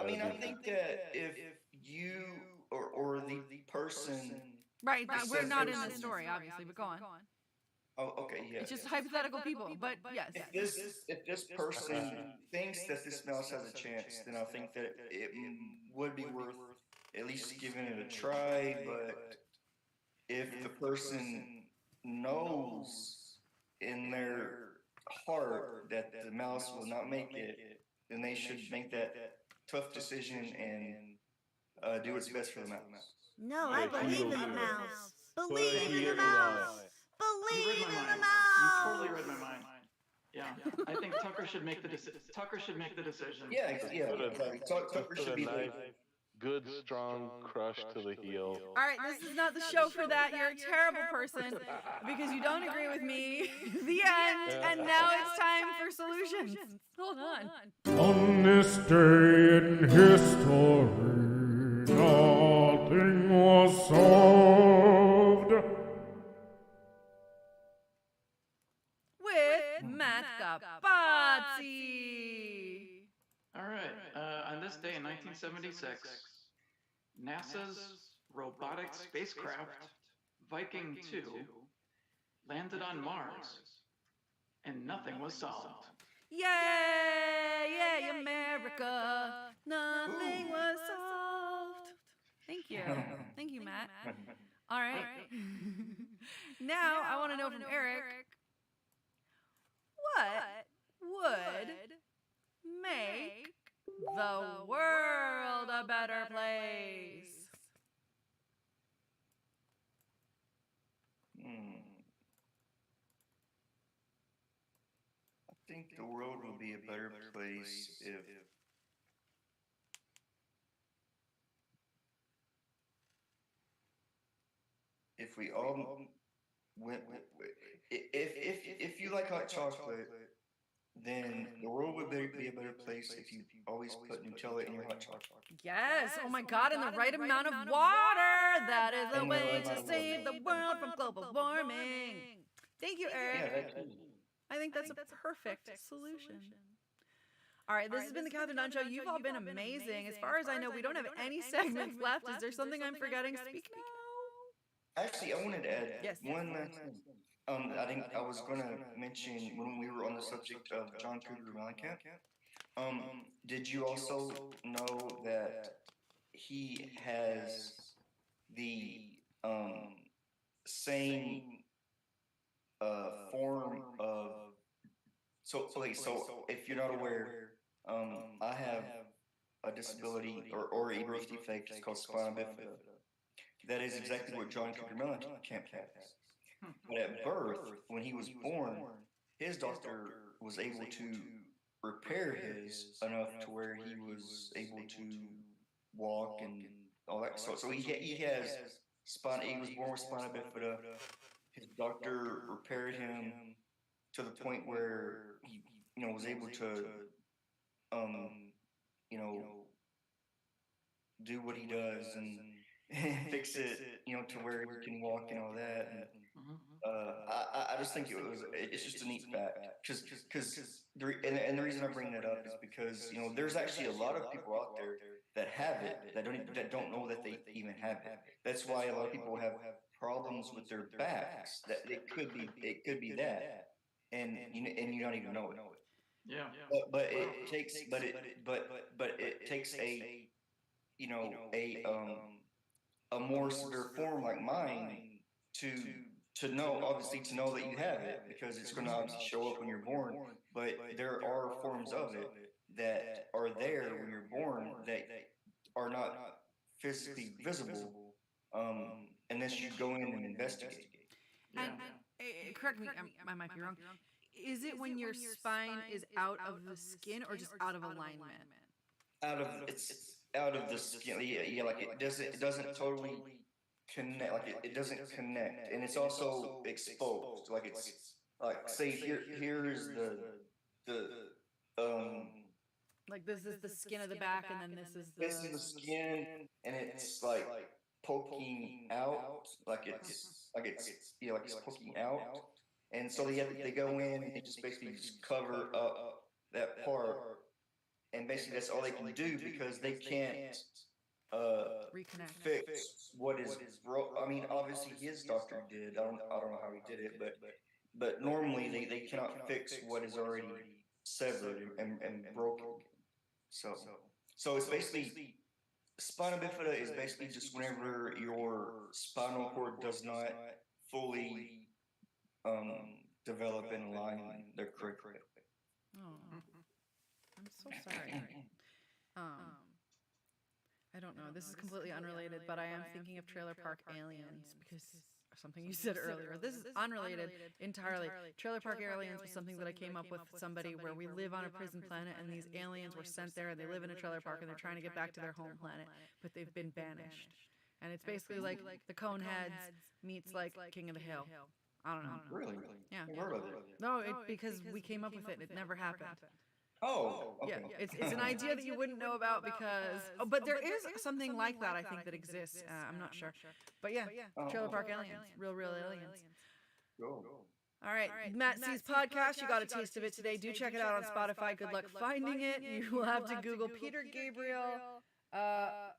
Speaker 4: I mean, I think that if you or the person...
Speaker 2: Right, we're not in this story, obviously, but go on.
Speaker 4: Oh, okay, yeah.
Speaker 2: It's just hypothetical people, but yes.
Speaker 4: If this person thinks that this mouse has a chance, then I think that it would be worth at least giving it a try. But if the person knows in their heart that the mouse will not make it, then they should make that tough decision and do what's best for the mouse.
Speaker 5: No, I believe in the mouse. Believe in the mouse. Believe in the mouse.
Speaker 3: You totally read my mind. Yeah, I think Tucker should make the decision.
Speaker 4: Yeah. Tucker should be the
Speaker 1: good, strong crush to the heel.
Speaker 2: All right, this is not the show for that. You're a terrible person because you don't agree with me. The end. And now it's time for solutions. Hold on.
Speaker 6: On this day in history, nothing was solved.
Speaker 2: With Matt Capazzi.
Speaker 3: All right. On this day in 1976, NASA's robotic spacecraft Viking 2 landed on Mars, and nothing was solved.
Speaker 2: Yay, America. Nothing was solved. Thank you, Matt. All right. Now I want to know from Eric, what would make the world a better place?
Speaker 4: I think the world would be a better place if we all went. If you like hot chocolate, then the world would be a better place if you always put Nutella in your hot chocolate.
Speaker 2: Yes. Oh my God. And the right amount of water. That is the way to save the world from global warming. Thank you, Eric.
Speaker 4: Yeah,
Speaker 2: I think that's a perfect solution. All right, this has been the Kathryn Dunn Show. You've all been amazing. As far as I know, we don't have any segments left. Is there something I'm forgetting? Speak now.
Speaker 4: Actually, I wanted to add one last
Speaker 2: Yes.
Speaker 4: thing. I think I was going to mention when we were on the subject of John Cougar Mellencamp. Did you also know that he has the same form of so if you're not aware, I have a disability or a birth defect. It's called spina bifida. That is exactly what John Cougar Mellencamp has. But at birth, when he was born, his doctor was able to repair his enough to where he was able to walk and all that. So he has spina. He was born with spina bifida. His doctor repaired him to the point where he, was able to, do what he does and fix it, to where he can walk and all that. And I just think it's just a neat fact because the reason I bring that up is because there's actually a lot of people out there that have it that don't know that they even have it. That's why a lot of people have problems with their backs. That it could be that, and you don't even know it.
Speaker 3: Yeah.
Speaker 4: But it takes but it takes a a more severe form like mine to know that you have it, because it's going to obviously show up when you're born. But there are forms of it that are there when you're born that are not physically visible unless you go in and investigate.
Speaker 2: And correct me, I might be wrong. Is it when your spine is out of the skin or just out of alignment?
Speaker 4: It's out of the skin. Yeah, like it doesn't totally connect. Like it doesn't connect, and it's also exposed. Like it's like, say here's the
Speaker 2: like this is the skin of the back, and then this is the
Speaker 4: skin, and it's like poking out. Like it's poking out, and so they go in and they just basically just cover up that part. And basically, that's all they can do because they can't
Speaker 2: reconnect,
Speaker 4: fix what is broke. I mean, obviously his doctor did. I don't know how he did it, but normally they cannot fix what is already severed and broken. So it's basically spina bifida is basically just whenever your spinal cord does not fully develop and align the correct way.
Speaker 2: Oh. I'm so sorry. I don't know. This is completely unrelated, but I am thinking of Trailer Park Aliens because something you said earlier. This is unrelated entirely. Trailer Park Aliens was something that I came up with somebody where we live on a prison planet and these aliens were sent there and they live in a trailer park and they're trying to get back to their home planet, but they've been banished. And it's basically like the Coneheads meets like King of the Hill. I don't know.
Speaker 4: Really?
Speaker 2: Yeah.
Speaker 4: I've heard of it.
Speaker 2: No, because we came up with it. It never happened.
Speaker 4: Oh, okay.
Speaker 2: Yeah, it's an idea that you wouldn't know about because, but there is something like that I think that exists. I'm not sure, but yeah, Trailer Park Aliens, real aliens.
Speaker 4: Cool.
Speaker 2: All right, Matt C's podcast. You got a taste of it today. Do check it out on Spotify. Good luck finding it. You will have to Google Peter Gabriel. I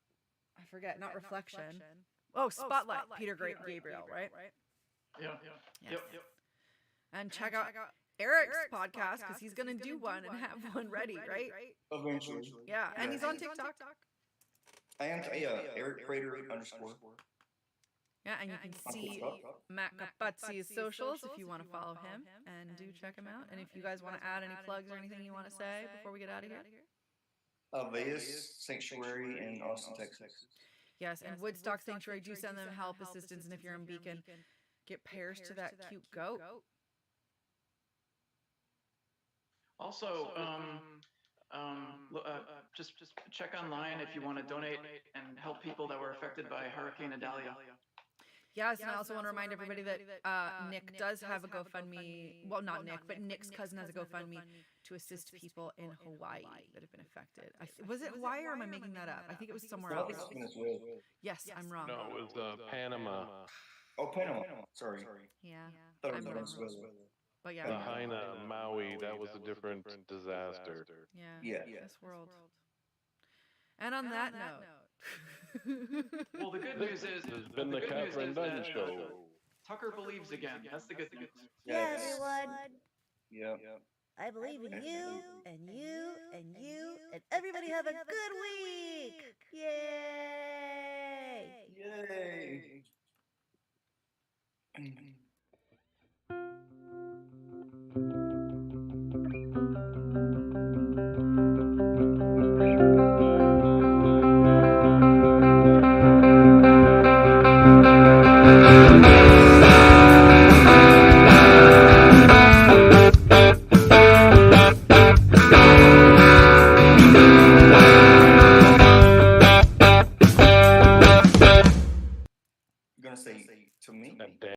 Speaker 2: forget, not Reflection. Oh, Spotlight. Peter Gabriel, right?
Speaker 3: Yeah.
Speaker 2: Yes.
Speaker 3: Yep.
Speaker 2: And check out Eric's podcast because he's going to do one and have one ready, right?
Speaker 4: Eventually.
Speaker 2: Yeah, and he's on TikTok.
Speaker 4: I am, Eric Prater _.
Speaker 2: Yeah, and you can see Matt Capuzzi's socials if you want to follow him, and do check him out. And if you guys want to add any plugs or anything you want to say before we get out of here.
Speaker 4: Vegas Sanctuary in Austin, Texas.
Speaker 2: Yes, and Woodstock Sanctuary, do send them help, assistance, and if you're in Beacon, get pairs to that cute goat.
Speaker 3: Also, just check online if you want to donate and help people that were affected by Hurricane Idalia.
Speaker 2: Yes, and I also want to remind everybody that Nick does have a GoFundMe. Well, not Nick, but Nick's cousin has a GoFundMe to assist people in Hawaii that have been affected. Was it Hawaii or am I making that up? I think it was somewhere else. Yes, I'm wrong.
Speaker 1: No, it was Panama.
Speaker 4: Oh, Panama. Sorry.
Speaker 2: Yeah.
Speaker 4: I'm wrong.
Speaker 2: But yeah.
Speaker 1: Lahaina, Maui, that was a different disaster.
Speaker 2: Yeah.
Speaker 4: This
Speaker 2: world. And on that note.
Speaker 3: Well, the good news is
Speaker 1: This has been the Kathryn Dunn Show.
Speaker 3: Tucker believes again. That's the good news.
Speaker 5: Yeah, everyone.
Speaker 4: Yep.
Speaker 5: I believe in you, and you, and you, and everybody have a good week. Yay!
Speaker 4: Yay.